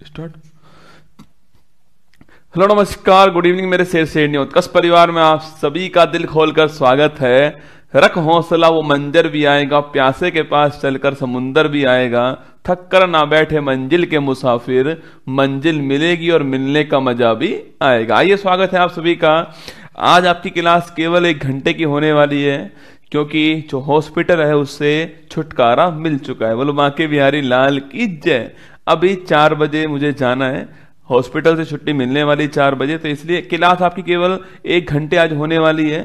Start. Hello नमस्कार good evening मेरे शेर शेरनी उत्कर्ष परिवार में आप सभी का दिल खोलकर स्वागत है। रख हौसला वो मंजर भी आएगा, प्यासे के पास चलकर समुंदर भी आएगा, थक कर ना बैठे मंजिल के मुसाफिर, मंजिल मिलेगी और मिलने का मजा भी आएगा। आइए स्वागत है आप सभी का। आज आपकी क्लास केवल 1 घंटे की होने वाली है क्योंकि जो हॉस्पिटल है उससे छुटकारा मिल चुका है। बोलो बांके बिहारी लाल की जय। अभी 4 बजे मुझे जाना है, हॉस्पिटल से छुट्टी मिलने वाली 4 बजे, तो इसलिए क्लास आपकी केवल 1 घंटे आज होने वाली है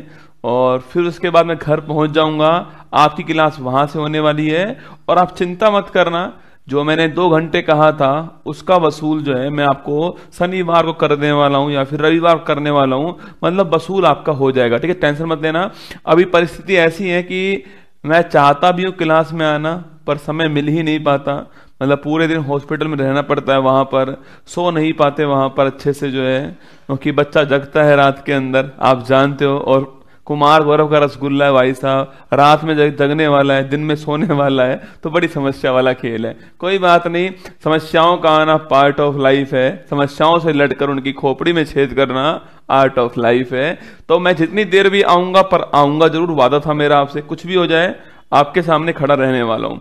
और फिर उसके बाद मैं घर पहुंच जाऊंगा। आपकी क्लास वहां से होने वाली है और आप चिंता मत करना, जो मैंने 2 घंटे कहा था उसका वसूल जो है मैं आपको शनिवार को कर देने वाला हूं या फिर रविवार करने वाला हूं, मतलब वसूल आपका हो जाएगा। ठीक है, टेंशन मत लेना। अभी परिस्थिति ऐसी है कि मैं चाहता भी हूं क्लास में आना पर समय मिल ही नहीं पाता, मतलब पूरे दिन हॉस्पिटल में रहना पड़ता है, वहां पर सो नहीं पाते वहां पर अच्छे से जो है, क्योंकि बच्चा जगता है रात के अंदर, आप जानते हो। और कुमार गौरव का रसगुल्ला है भाई साहब, रात में जगने वाला है, दिन में सोने वाला है, तो बड़ी समस्या वाला खेल है। कोई बात नहीं, समस्याओं का आना पार्ट ऑफ लाइफ है, समस्याओं से लड़कर उनकी खोपड़ी में छेद करना आर्ट ऑफ लाइफ है। तो मैं जितनी देर भी आऊंगा पर आऊंगा जरूर, वादा था मेरा आपसे, कुछ भी हो जाए आपके सामने खड़ा रहने वाला हूं।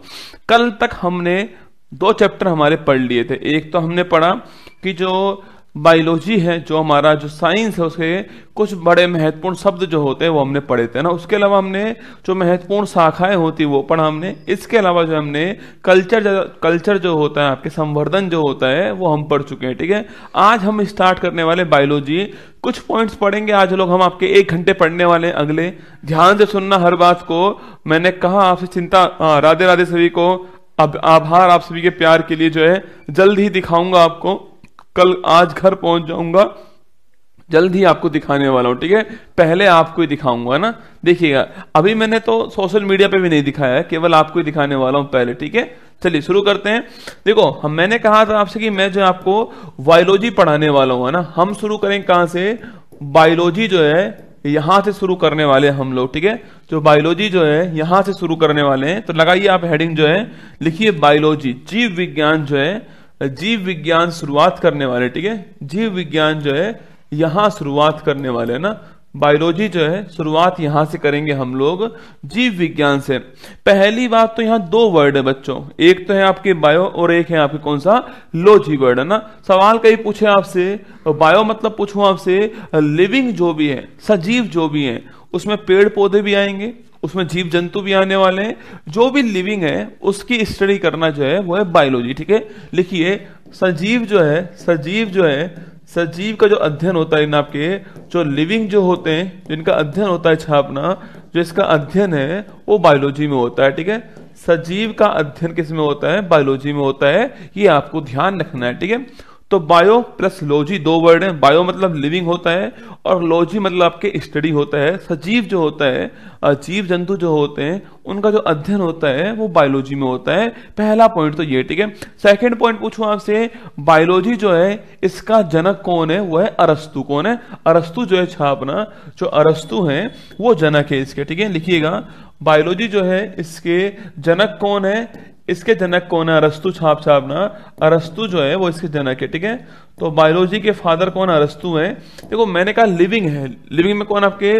कल तक हमने 2 चैप्टर हमारे पढ़ लिए थे। एक तो हमने पढ़ा कि जो बायोलॉजी है, जो हमारा जो साइंस है, उसके कुछ बड़े महत्वपूर्ण शब्द जो होते हैं वो हमने पढ़े थे ना। उसके अलावा हमने जो महत्वपूर्ण शाखाएं होती वो पढ़ा हमने। इसके अलावा जो हमने कल्चर जो होता है, आपके संवर्धन जो होता है, वो हम पढ़ चुके हैं। ठीक है, आज हम स्टार्ट करने वाले बायोलॉजी, कुछ पॉइंट्स पढ़ेंगे आज लोग, हम आपके 1 घंटे पढ़ने वाले हैं अगले। ध्यान से सुनना हर बात को। मैंने कहा आपसे चिंता, राधे राधे सभी को, अब आभार आप सभी के प्यार के लिए जो है जल्द ही दिखाऊंगा आपको। कल आज घर पहुंच जाऊंगा, जल्द ही आपको दिखाने वाला हूं। ठीक है, पहले आपको ही दिखाऊंगा ना, देखिएगा। अभी मैंने तो सोशल मीडिया पे भी नहीं दिखाया है, केवल आपको ही दिखाने वाला हूं पहले। ठीक है, चलिए शुरू करते हैं। देखो मैंने कहा था आपसे कि मैं जो आपको बायोलॉजी पढ़ाने वाला हूं ना, हम शुरू करेंगे कहां से? बायोलॉजी जो है यहां से शुरू करने वाले हैं हम लोग। ठीक है, जो बायोलॉजी जो है यहां से शुरू करने वाले हैं। तो लगाइए आप हेडिंग जो है, लिखिए बायोलॉजी, जीव विज्ञान जो है, जीव विज्ञान शुरुआत करने वाले। ठीक है, जीव विज्ञान जो है यहां शुरुआत करने वाले है ना, बायोलॉजी जो है शुरुआत यहां से करेंगे हम लोग, जीव विज्ञान से। पहली बात तो यहां 2 वर्ड है बच्चों, एक तो है आपके बायो और एक है आपके कौन सा? लॉजी वर्ड है ना। सवाल कहीं पूछे आपसे, बायो मतलब पूछूं आपसे लिविंग जो भी है, सजीव जो भी है, उसमें पेड़ पौधे भी आएंगे, उसमें जीव जंतु भी आने वाले हैं, जो भी लिविंग है उसकी स्टडी करना जो है वो है बायोलॉजी। ठीक है, लिखिए सजीव जो है, सजीव जो है, सजीव का जो अध्ययन होता है इन आपके जो लिविंग जो होते हैं, जिनका अध्ययन होता है छापना, जो इसका अध्ययन है वो बायोलॉजी में होता है। ठीक है, सजीव का अध्ययन किस में होता है? बायोलॉजी में होता है, ये आपको ध्यान रखना है। ठीक है, तो बायो प्लस लॉजी 2 वर्ड है। बायो मतलब लिविंग होता है और लॉजी मतलब आपके स्टडी होता है। सजीव जो होता है, जीव जंतु जो होते हैं, उनका जो अध्ययन होता है वो बायोलॉजी में होता है। पहला पॉइंट तो ये। ठीक है, सेकंड पॉइंट पूछूं आपसे, बायोलॉजी जो है इसका जनक कौन है? वो है अरस्तु। कौन है? अरस्तु जो है छापना, जो अरस्तु है वो जनक है इसके। ठीक है, लिखिएगा बायोलॉजी जो है इसके जनक कौन है? इसके जनक कौन है? अरस्तु छापना, अरस्तु जो है वो इसके जनक है। ठीक है, तो बायोलॉजी के फादर कौन? अरस्तु है। देखो मैंने कहा लिविंग है, लिविंग में कौन? आपके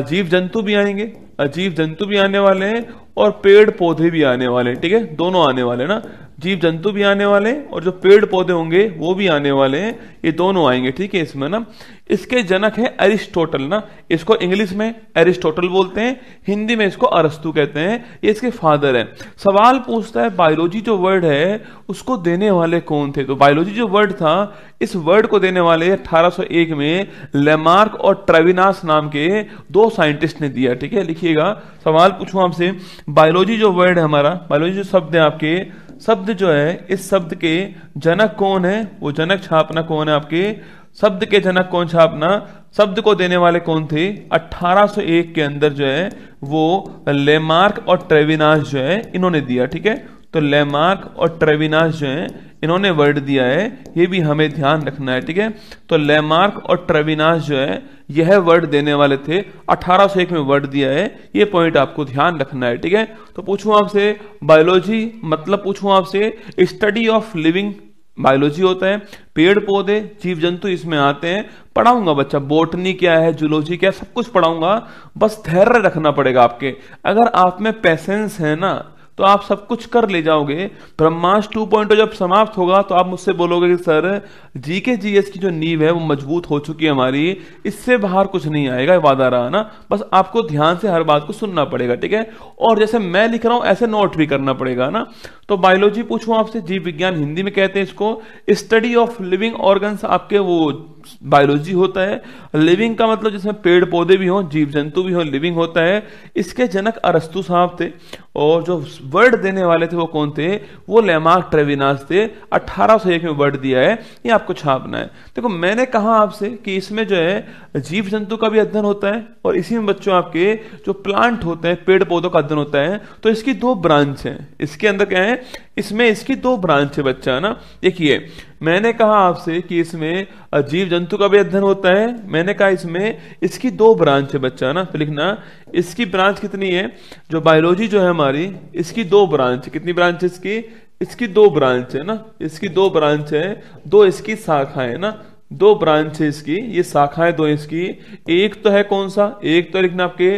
जीव जंतु भी आएंगे, जीव जंतु भी आने वाले हैं और पेड़ पौधे भी आने वाले हैं। ठीक है, दोनों आने वाले ना, जीव जंतु भी आने वाले हैं और जो पेड़ पौधे होंगे वो भी आने वाले हैं, ये दोनों आएंगे। ठीक है, इसमें ना इसके जनक है अरिस्टोटल ना, इसको इंग्लिश में अरिस्टोटल बोलते हैं, हिंदी में इसको अरस्तु कहते हैं, ये इसके फादर है। सवाल पूछता है बायोलॉजी जो वर्ड है उसको देने वाले कौन थे? तो बायोलॉजी जो वर्ड था, इस वर्ड को देने वाले 1801 में लेमार्क और ट्रेविनास नाम के 2 साइंटिस्ट ने दिया। ठीक है, लिखिएगा सवाल पूछूं आपसे, बायोलॉजी जो वर्ड है हमारा, बायोलॉजी जो शब्द है आपके, शब्द जो है इस शब्द के जनक कौन है? वो जनक छापना कौन है? आपके शब्द के जनक कौन छापना? शब्द को देने वाले कौन थे? 1801 के अंदर जो है वो लेमार्क और ट्रेविनास जो है इन्होंने दिया। ठीक है, तो लेमार्क और ट्रेविनास जो है इन्होंने वर्ड दिया है, ये भी हमें ध्यान रखना है। ठीक है, तो लेमार्क और ट्रेविनास जो है यह वर्ड देने वाले थे, 1801 में वर्ड दिया है, ये पॉइंट आपको ध्यान रखना है। ठीक है, तो पूछूं आपसे बायोलॉजी मतलब पूछूं आपसे स्टडी ऑफ लिविंग बायोलॉजी होता है, पेड़ पौधे जीव जंतु इसमें आते हैं। पढ़ाऊंगा बच्चा, बोटनी क्या है, जूलॉजी क्या है, सब कुछ पढ़ाऊंगा। बस धैर्य रखना पड़ेगा आपके। अगर आप में पेशेंस है ना तो आप सब कुछ कर ले जाओगे। ब्रह्मास्त्र 2.0 जब समाप्त होगा तो आप मुझसे बोलोगे कि सर जीके जीएस की जो नींव है वो मजबूत हो चुकी है हमारी, इससे बाहर कुछ नहीं आएगा, वादा रहा ना। बस आपको ध्यान से हर बात को सुनना पड़ेगा, ठीक है। और जैसे मैं लिख रहा हूं ऐसे नोट भी करना पड़ेगा ना। तो बायोलॉजी पूछूं आपसे, जीव विज्ञान हिंदी में कहते हैं इसको, स्टडी ऑफ लिविंग ऑर्गन्स आपके वो बायोलॉजी होता है। लिविंग का मतलब जिसमें पेड़ पौधे भी हों, जीव जंतु भी हों, लिविंग होता है। इसके जनक अरस्तु साहब थे और जो वर्ड देने वाले थे वो कौन थे, वो लेमार्क ट्रेविनास थे। 1801 में वर्ड दिया है, ये आपको छापना है। देखो मैंने कहा आपसे कि इसमें जो है जीव जंतु का भी अध्ययन होता है और इसी में बच्चों आपके जो प्लांट होते हैं, पेड़ पौधों का अध्ययन होता है। तो इसकी दो ब्रांच है, इसके अंदर क्या है, इसमें इसकी दो ब्रांच है बच्चा, ना। देखिए मैंने कहा आपसे कि इसमें जीव जंतु का भी अध्ययन होता है, मैंने कहा इसमें इसकी दो ब्रांच है बच्चा, ना। तो लिखना इसकी ब्रांच कितनी है, जो बायोलॉजी जो है हमारी, इसकी दो ब्रांच। कितनी ब्रांच है इसकी दो ब्रांच है ना, इसकी दो ब्रांच है, दो इसकी शाखाएं है ना, दो ब्रांच है इसकी, ये शाखाएं दो इसकी। एक तो है कौन सा, एक तो लिखना आपके,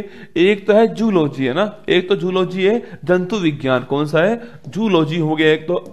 एक तो है जूलॉजी है ना, एक तो जूलॉजी है, जंतु विज्ञान। कौन सा है, जूलॉजी हो गया एक तो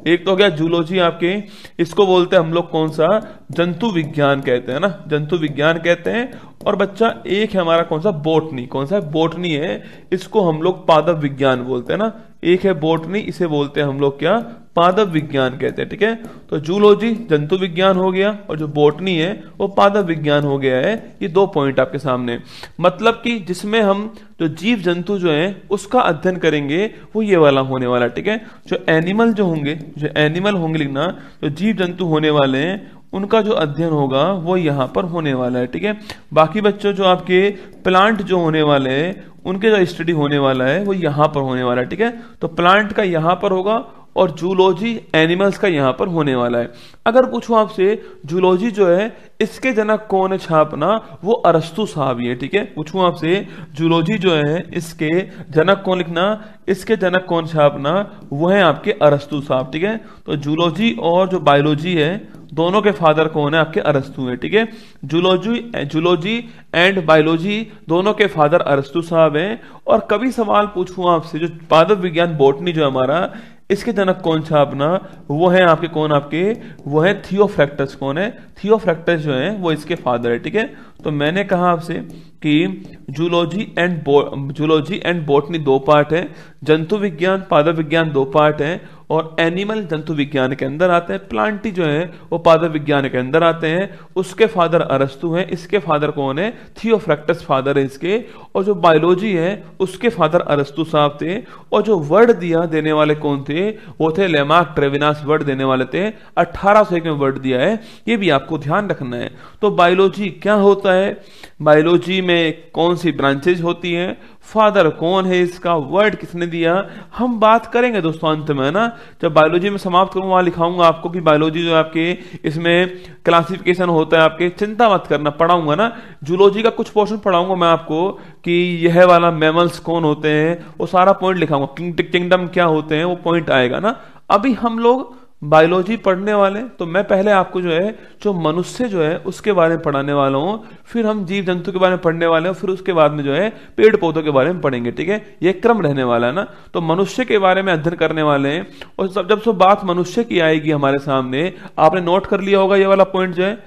एक तो हो गया जूलॉजी आपके, इसको बोलते हैं हम लोग कौन सा, जंतु विज्ञान कहते हैं ना, जंतु विज्ञान कहते हैं। और बच्चा एक है हमारा कौन सा, बोटनी। कौन सा है, बोटनी है, इसको हम लोग पादप विज्ञान बोलते हैं ना। एक है बोटनी, इसे बोलते हैं हम लोग क्या, पादप विज्ञान कहते हैं, ठीक है। तो जूलॉजी जंतु विज्ञान हो गया और जो बोटनी है वो पादप विज्ञान हो गया है। ये दो पॉइंट आपके सामने, मतलब कि जिसमें हम जो जीव जंतु जो है उसका अध्ययन करेंगे वो ये वाला होने वाला, ठीक है। जो एनिमल जो होंगे, जो एनिमल होंगे लिखना, जो जीव जंतु होने वाले हैं उनका जो अध्ययन होगा वो यहाँ पर होने वाला है, ठीक है। बाकी बच्चों जो आपके प्लांट जो होने वाले हैं उनके जो स्टडी होने वाला है वो यहाँ पर होने वाला है, ठीक है। तो प्लांट का यहाँ पर होगा और जूलॉजी एनिमल्स का यहां पर होने वाला है। अगर पूछूं आपसे जूलॉजी जो है इसके जनक कौन है छापना, वो अरस्तु साहब ही है, ठीक है। पूछूं आपसे जूलॉजी जो है इसके जनक कौन लिखना, इसके जनक कौन छापना, वो है आपके अरस्तु साहब, ठीक है। तो जूलॉजी और जो बायोलॉजी है दोनों के फादर कौन है, आपके अरस्तु है, ठीक है। जूलॉजी एंड बायोलॉजी दोनों के फादर अरस्तु साहब हैं। और कभी सवाल पूछूं आपसे, जो पादप विज्ञान बोटनी जो हमारा, इसके जनक कौन छापना, वो है आपके कौन, आपके वो है थियोफ्रैक्टस। कौन है, थियोफ्रैक्टस जो है वो इसके फादर है, ठीक है। तो मैंने कहा आपसे कि जूलॉजी एंड बोटनी दो पार्ट है, जंतु विज्ञान पादप विज्ञान दो पार्ट है, और एनिमल जंतु विज्ञान के अंदर आते हैं, प्लांटी जो है वो पादप विज्ञान के अंदर आते हैं। उसके फादर अरस्तु हैं, इसके फादर कौन है, थियोफ्रैक्टस फादर है इसके। और जो बायोलॉजी है उसके फादर अरस्तु साहब थे। और जो वर्ड देने वाले कौन थे, वो थे लेमार्क ट्रेविनास, वर्ड देने वाले थे। 1801 में वर्ड दिया है, ये भी आपको ध्यान रखना है। तो बायोलॉजी क्या होता है, बायोलॉजी में कौन सी ब्रांचेज होती हैं, फादर कौन है इसका, वर्ड किसने दिया, हम बात करेंगे दोस्तों अंत में, ना। जब बायोलॉजी में समाप्त करूंगा वहां लिखाऊंगा आपको कि बायोलॉजी जो आपके इसमें क्लासिफिकेशन होता है आपके, चिंता मत करना, पढ़ाऊंगा ना। जूलॉजी का कुछ पोर्शन पढ़ाऊंगा मैं आपको कि यह वाला मैमल्स कौन होते हैं, वो सारा पॉइंट लिखाऊंगा, किंगडम क्या होते हैं वो पॉइंट आएगा ना। अभी हम लोग बायोलॉजी पढ़ने वाले, तो मैं पहले आपको जो है जो मनुष्य जो है उसके बारे में पढ़ाने वाला हूं, फिर हम जीव जंतु के बारे में पढ़ने वाले हैं, फिर उसके बाद में जो है पेड़ पौधों के बारे में पढ़ेंगे, ठीक है। ये क्रम रहने वाला है ना। तो मनुष्य के बारे में अध्ययन करने वाले हैं, और जब सब बात मनुष्य की आएगी हमारे सामने, आपने नोट कर लिया होगा ये वाला पॉइंट जो है,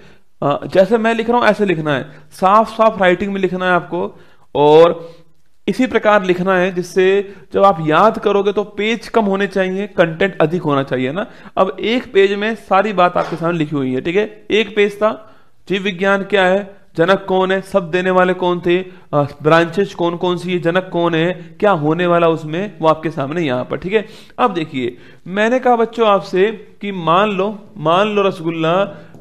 जैसे मैं लिख रहा हूं ऐसे लिखना है, साफ साफ राइटिंग में लिखना है आपको, और इसी प्रकार लिखना है जिससे जब आप याद करोगे तो पेज कम होने चाहिए, कंटेंट अधिक होना चाहिए ना। अब एक पेज में सारी बात आपके सामने लिखी हुई है, ठीक है। एक पेज था, जीव विज्ञान क्या है, जनक कौन है, सब देने वाले कौन थे, ब्रांचेस कौन कौन सी है, जनक कौन है, क्या होने वाला उसमें, वो आपके सामने यहां पर, ठीक है। अब देखिए मैंने कहा बच्चों आपसे कि मान लो रसगुल्ला,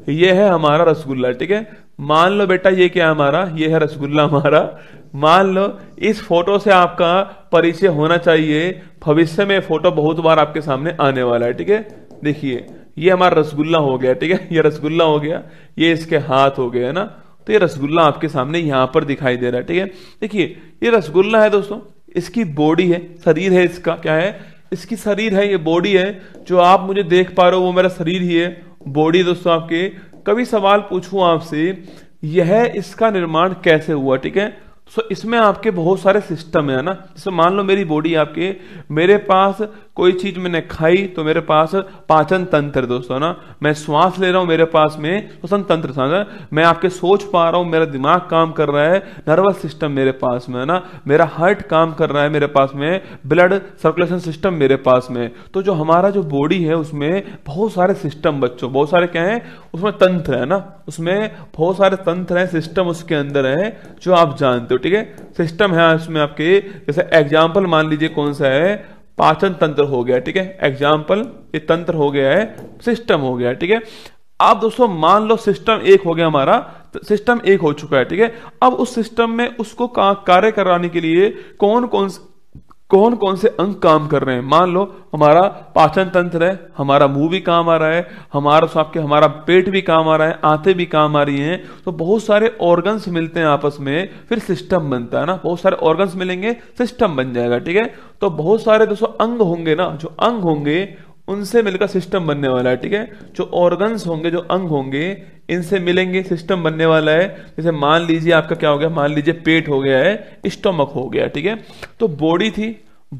ये है हमारा रसगुल्ला, ठीक है। मान लो बेटा ये क्या है हमारा, ये है रसगुल्ला हमारा। मान लो इस फोटो से आपका परिचय होना चाहिए, भविष्य में फोटो बहुत बार आपके सामने आने वाला है, ठीक है। देखिए ये हमारा रसगुल्ला हो गया, ठीक है, ये रसगुल्ला हो गया, ये इसके हाथ हो गए ना। तो ये रसगुल्ला आपके सामने यहां पर दिखाई दे रहा है, ठीक है। देखिए ये रसगुल्ला है दोस्तों, इसकी बॉडी है, शरीर है इसका, क्या है, इसकी शरीर है, ये बॉडी है, जो आप मुझे देख पा रहे हो वो मेरा शरीर ही है, बॉडी दोस्तों आपके। कभी सवाल पूछूं आपसे, यह इसका निर्माण कैसे हुआ, ठीक है। सो इसमें आपके बहुत सारे सिस्टम है ना। जैसे मान लो मेरी बॉडी आपके, मेरे पास कोई चीज मैंने खाई तो मेरे पास पाचन तंत्र दोस्तों ना, मैं श्वास ले रहा हूं मेरे पास में श्वसन तंत्र था, मैं आपके सोच पा रहा हूं, मेरा दिमाग काम कर रहा है, नर्वस सिस्टम मेरे पास में है ना, मेरा हार्ट काम कर रहा है मेरे पास में, ब्लड सर्कुलेशन सिस्टम मेरे पास में। तो जो हमारा जो बॉडी है उसमें बहुत सारे सिस्टम बच्चों, बहुत सारे क्या है उसमें तंत्र है ना, उसमें बहुत सारे तंत्र है, सिस्टम उसके अंदर है जो आप जानते हो, ठीक है। सिस्टम है उसमें आपके, जैसे एग्जाम्पल मान लीजिए कौन सा है, पाचन तंत्र हो गया, ठीक है, एग्जाम्पल ये तंत्र हो गया है, सिस्टम हो गया, ठीक है। अब दोस्तों मान लो सिस्टम एक हो गया हमारा, तो सिस्टम एक हो चुका है, ठीक है। अब उस सिस्टम में उसको कार्य कराने के लिए कौन कौन से अंग काम कर रहे हैं। मान लो हमारा पाचन तंत्र है, हमारा मुंह भी काम आ रहा है, हमारा पेट भी काम आ रहा है, आंतें भी काम आ रही हैं, तो बहुत सारे ऑर्गन्स मिलते हैं आपस में, फिर सिस्टम बनता है ना। बहुत सारे ऑर्गन्स मिलेंगे, सिस्टम बन जाएगा, ठीक है। तो बहुत सारे दोस्तों अंग होंगे ना, जो अंग होंगे उनसे मिलकर सिस्टम बनने वाला है, ठीक है। जो ऑर्गन्स होंगे, जो अंग होंगे, इनसे मिलेंगे, सिस्टम बनने वाला है। जैसे मान लीजिए आपका क्या हो गया, मान लीजिए पेट हो गया है, स्टोमक हो गया, ठीक है। तो बॉडी थी,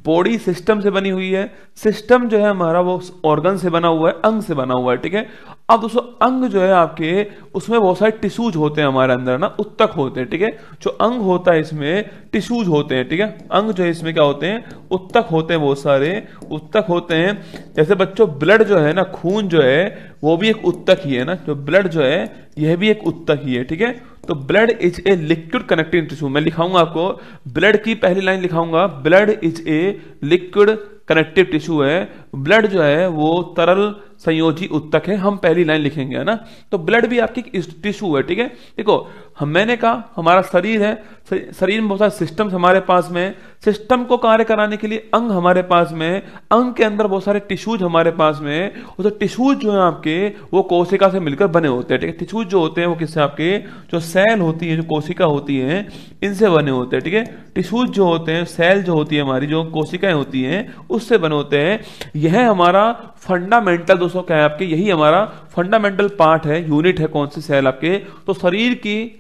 बॉडी सिस्टम से बनी हुई है, सिस्टम जो है हमारा वो ऑर्गन से बना हुआ है, अंग से बना हुआ है, ठीक है। अब दोस्तों अंग जो है आपके, उसमें बहुत सारे टिश्यूज होते हैं हमारे अंदर ना, उत्तक होते हैं, ठीक है। जो अंग होता है इसमें टिश्यूज होते हैं, ठीक है। अंग जो है इसमें क्या होते हैं, उत्तक होते हैं, बहुत सारे उत्तक होते हैं। जैसे बच्चों ब्लड जो है ना, खून जो है वो भी एक उत्तक ही है ना, जो ब्लड जो है यह भी एक उत्तक ही है, ठीक है। तो blood is a liquid connecting tissue, मैं लिखाऊंगा आपको, ब्लड की पहली लाइन लिखाऊंगा, blood is a liquid connective tissue है। ब्लड जो है वो तरल संयोजी उत्तक है, हम पहली लाइन लिखेंगे, है ना। तो ब्लड भी आपकी टिश्यू है, ठीक है। देखो मैंने कहा हमारा शरीर है, शरीर में बहुत सारे सिस्टम्स हमारे पास में, सिस्टम को कार्य कराने के लिए अंग हमारे पास में, अंग के अंदर बहुत सारे टिश्यूज हमारे पास में, और तो टिश्यूज जो है आपके वो कोशिका से मिलकर बने होते हैं, ठीक है। टिश्यूज जो होते हैं वो किससे, आपके जो सेल होती है, जो कोशिका होती है, इनसे बने होते हैं, ठीक है। टिश्यूज जो होते हैं, सेल जो होती है हमारी, जो कोशिकाएं होती हैं, उससे बने होते हैं। यह हमारा फंडामेंटल दोस्तों क्या है आपके, यही हमारा फंडामेंटल पार्ट है, यूनिट है, कौन सी सेल आपके, तो शरीर की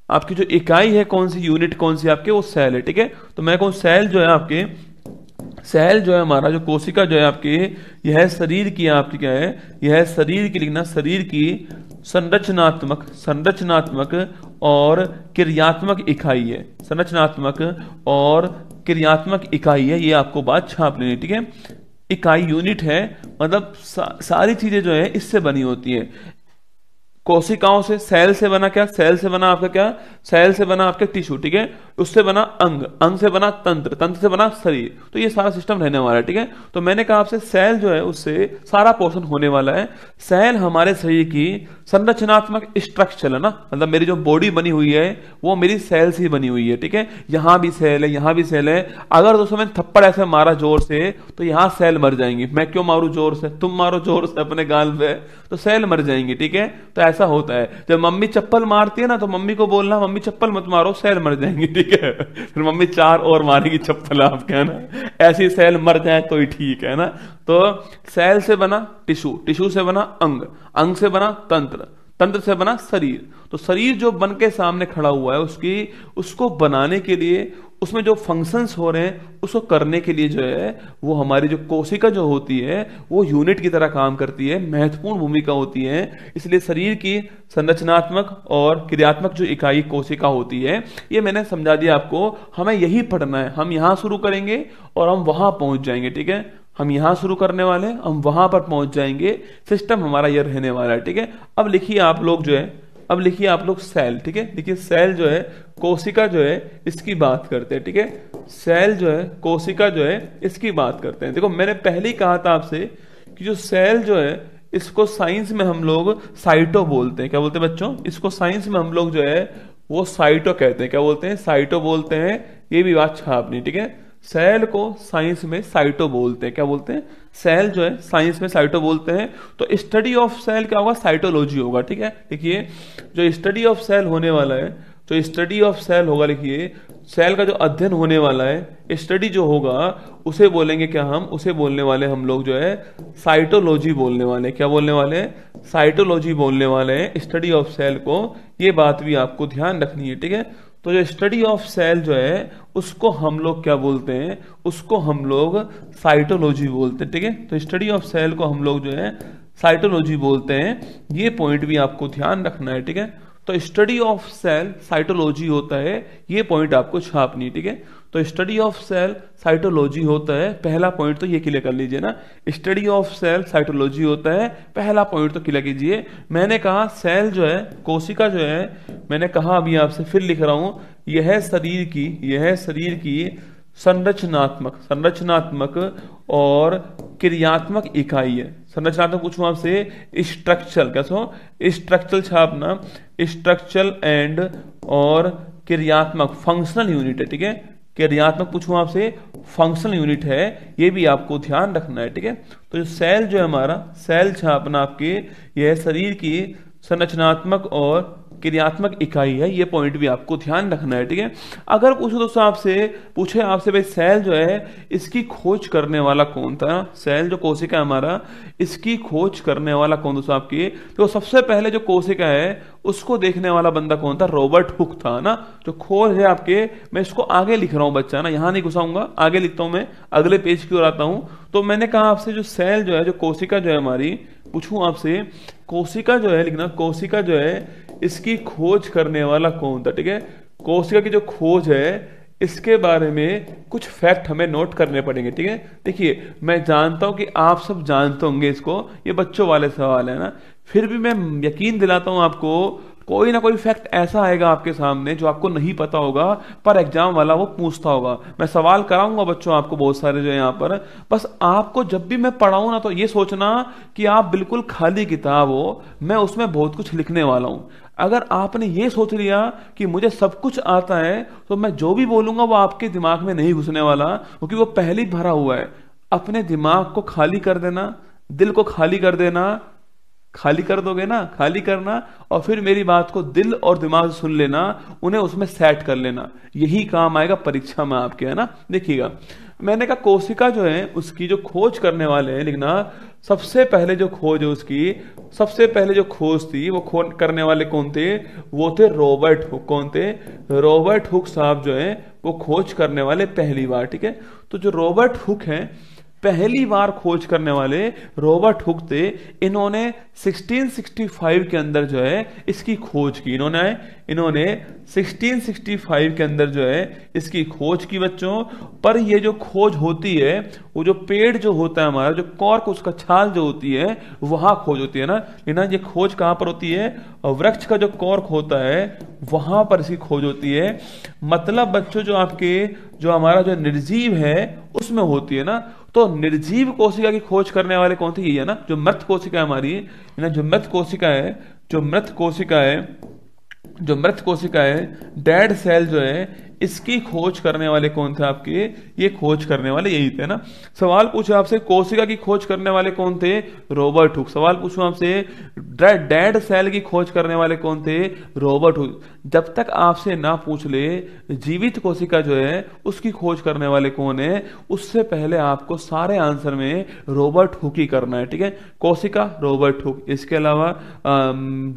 आपकी जो इकाई है, कौन सी यूनिट, कौन सी आपके, वो सेल है, ठीक है। तो मैं कहूं सेल जो है आपके, सेल जो है हमारा, जो कोशिका जो है आपकी, यह शरीर की आपकी क्या है, यह शरीर की, लिखना शरीर की संरचनात्मक और क्रियात्मक इकाई है, संरचनात्मक और क्रियात्मक इकाई है, ये आपको बात छाप लेनी, ठीक है। इकाई यूनिट है, मतलब सारी चीजें जो है इससे बनी होती है, कोशिकाओं से। सेल से बना क्या, सेल से बना आपका क्या, सेल से बना आपके टिश्यू, ठीक है। उससे बना अंग, अंग से बना तंत्र, तंत्र से बना शरीर, तो ये सारा सिस्टम रहने वाला है, ठीक है। तो मैंने कहा आपसे सेल जो है उससे सारा पोषण होने वाला है। सेल हमारे शरीर की संरचनात्मक स्ट्रक्चर है ना, मतलब मेरी जो बॉडी बनी हुई है वो मेरी सेल से ही बनी हुई है, ठीक है। यहां भी सेल है, यहां भी सेल है। अगर दोस्तों मैंने थप्पड़ ऐसे मारा जोर से तो यहां सेल मर जाएंगी। मैं क्यों मारू जोर से, तुम मारो जोर से अपने गाल पे, तो सेल मर जाएंगी, ठीक है। तो ऐसा होता है, जब मम्मी चप्पल मारती है ना, तो मम्मी को बोलना मम्मी चप्पल मत मारो, सेल मर जाएंगी, ठीक है। फिर मम्मी 4 और मारेगी चप्पल आपके, है ना। ऐसी सेल मर जाए तो ही ठीक है ना। तो सेल से बना टिश्यू, टिश्यू से बना अंग, अंग से बना तंत्र, तंत्र से बना शरीर। तो शरीर जो बन के सामने खड़ा हुआ है, उसको बनाने के लिए, उसमें जो फंक्शंस हो रहे हैं उसको करने के लिए जो है वो हमारी जो कोशिका जो होती है वो यूनिट की तरह काम करती है, महत्वपूर्ण भूमिका होती है। इसलिए शरीर की संरचनात्मक और क्रियात्मक जो इकाई कोशिका होती है, ये मैंने समझा दिया आपको। हमें यही पढ़ना है, हम यहां शुरू करेंगे और हम वहां पहुंच जाएंगे, ठीक है। हम यहां शुरू करने वाले हैं, हम वहां पर पहुंच जाएंगे, सिस्टम हमारा यह रहने वाला है, ठीक है। अब लिखिए आप लोग जो है, अब लिखिए आप लोग सेल, ठीक है। देखिए सेल जो है, कोशिका जो है, इसकी बात करते हैं, ठीक है। सेल जो है, कोशिका जो है, इसकी बात करते हैं। देखो मैंने पहले ही कहा था आपसे कि जो सेल जो है, इसको साइंस में हम लोग साइटो बोलते हैं। क्या बोलते हैं बच्चों, इसको साइंस में हम लोग जो है वो साइटो कहते हैं। क्या बोलते हैं, साइटो बोलते हैं। ये भी बात छापनी, ठीक है। सेल को साइंस में साइटो बोलते हैं। क्या बोलते हैं, सेल जो है साइंस में साइटो बोलते हैं। तो स्टडी ऑफ सेल क्या होगा, साइटोलॉजी होगा, ठीक है। देखिए जो स्टडी ऑफ सेल होने वाला है, जो स्टडी ऑफ सेल होगा, लिखिए सेल का जो अध्ययन होने वाला है, स्टडी जो होगा उसे बोलेंगे क्या, हम उसे बोलने वाले हम लोग जो है साइटोलॉजी बोलने वाले। क्या बोलने वाले हैं? साइटोलॉजी बोलने वाले हैं स्टडी ऑफ सेल को। ये बात भी आपको ध्यान रखनी है, ठीक है। तो जो स्टडी ऑफ सेल जो है उसको हम लोग क्या बोलते हैं, उसको हम लोग साइटोलॉजी बोलते हैं, ठीक है। तो स्टडी ऑफ सेल को हम लोग जो है साइटोलॉजी बोलते हैं। ये पॉइंट भी आपको ध्यान रखना है, ठीक है। तो स्टडी ऑफ सेल साइटोलॉजी होता है, ये पॉइंट आपको छापनी, ठीक है। तो स्टडी ऑफ सेल साइटोलॉजी होता है, पहला पॉइंट तो ये क्लियर कर लीजिए ना, स्टडी ऑफ सेल साइटोलॉजी होता है, पहला पॉइंट तो क्लियर कीजिए। मैंने कहा सेल जो है, कोशिका जो है, मैंने कहा अभी आपसे फिर लिख रहा हूं, यह शरीर की संरचनात्मक और क्रियात्मक इकाई है। संरचनात्मक पूछूं आपसे स्ट्रक्चरल, कैसे स्ट्रक्चरल छापना, स्ट्रक्चरल एंड और क्रियात्मक फंक्शनल यूनिट है, ठीक है। क्रियात्मक पूछूं आपसे फंक्शनल यूनिट है, ये भी आपको ध्यान रखना है, ठीक है। तो जो सेल जो है हमारा, सेल छापना आपके, यह शरीर की संरचनात्मक और क्रियात्मक इकाई है, ये पॉइंट भी आपको ध्यान रखना है, ठीक है। अगर पूछो दोस्तों पूछे आपसे भाई सेल जो है इसकी खोज करने वाला कौन था, सेल जो कोशिका है हमारा, इसकी खोज करने वाला कौन दोस्तों आपकी, तो सबसे पहले जो कोशिका है उसको देखने वाला बंदा कौन था, रॉबर्ट हुक था ना। जो खोज है आपके, मैं इसको आगे लिख रहा हूं बच्चा ना, यहां नहीं घुसाऊंगा, आगे लिखता हूं मैं, अगले पेज की ओर आता हूं। तो मैंने कहा आपसे जो सेल जो है, जो कोशिका जो है हमारी, पूछूं आपसे कोशिका जो है, लिखना कोशिका जो है इसकी खोज करने वाला कौन था, ठीक है। कोशिका की जो खोज है इसके बारे में कुछ फैक्ट हमें नोट करने पड़ेंगे, ठीक है। देखिए मैं जानता हूं कि आप सब जानते होंगे इसको, ये बच्चों वाले सवाल है ना, फिर भी मैं यकीन दिलाता हूं आपको, कोई ना कोई फैक्ट ऐसा आएगा आपके सामने जो आपको नहीं पता होगा, पर एग्जाम वाला वो पूछता होगा। मैं सवाल कराऊंगा बच्चों आपको बहुत सारे जो है यहाँ पर, बस आपको जब भी मैं पढ़ाऊं ना तो ये सोचना कि आप बिल्कुल खाली किताब हो, मैं उसमें बहुत कुछ लिखने वाला हूं। अगर आपने ये सोच लिया कि मुझे सब कुछ आता है, तो मैं जो भी बोलूंगा वो आपके दिमाग में नहीं घुसने वाला, क्योंकि वो पहले ही भरा हुआ है। अपने दिमाग को खाली कर देना, दिल को खाली कर देना, खाली कर दोगे ना, खाली करना, और फिर मेरी बात को दिल और दिमाग से सुन लेना, उन्हें उसमें सेट कर लेना, यही काम आएगा परीक्षा में आपके, है ना। देखिएगा मैंने कहा कोशिका जो है उसकी जो खोज करने वाले हैं, लिखना सबसे पहले जो खोज है उसकी, सबसे पहले जो खोज थी वो खोज करने वाले कौन थे, वो थे रॉबर्ट हुक। कौन थे? रॉबर्ट हुक साहब जो है वो खोज करने वाले पहली बार, ठीक है। तो जो रॉबर्ट हुक हैं पहली बार खोज करने वाले रॉबर्ट हुक थे। इन्होंने 1665 के अंदर जो है इसकी खोज की, इन्होंने 1665 के अंदर जो है इसकी खोज की बच्चों। पर ये जो खोज होती है, वो जो पेड़ जो होता है हमारा, जो कॉर्क उसका छाल जो होती है, वहां खोज होती है ना। ये खोज कहां पर होती है? वृक्ष का जो कॉर्क होता है वहां पर इसकी खोज होती है। मतलब बच्चों जो आपके जो हमारा जो निर्जीव है उसमें होती है ना। तो निर्जीव कोशिका की खोज करने वाले कौन थे? ये है ना, जो मृत कोशिका है हमारी, ना जो मृत कोशिका है, डेड सेल जो है, इसकी खोज करने वाले कौन थे आपके? ये खोज करने वाले यही थे ना। सवाल पूछो आपसे कोशिका की खोज करने वाले कौन थे? Robert Hooke. सवाल पूछो आपसे डेड सेल की खोज करने वाले कौन थे? Robert Hooke. जब तक आपसे ना पूछ ले जीवित कोशिका जो है उसकी खोज करने वाले कौन है, उससे पहले आपको सारे आंसर में रॉबर्ट हुक ही करना है, ठीक है। कोशिका रॉबर्ट हुक, इसके अलावा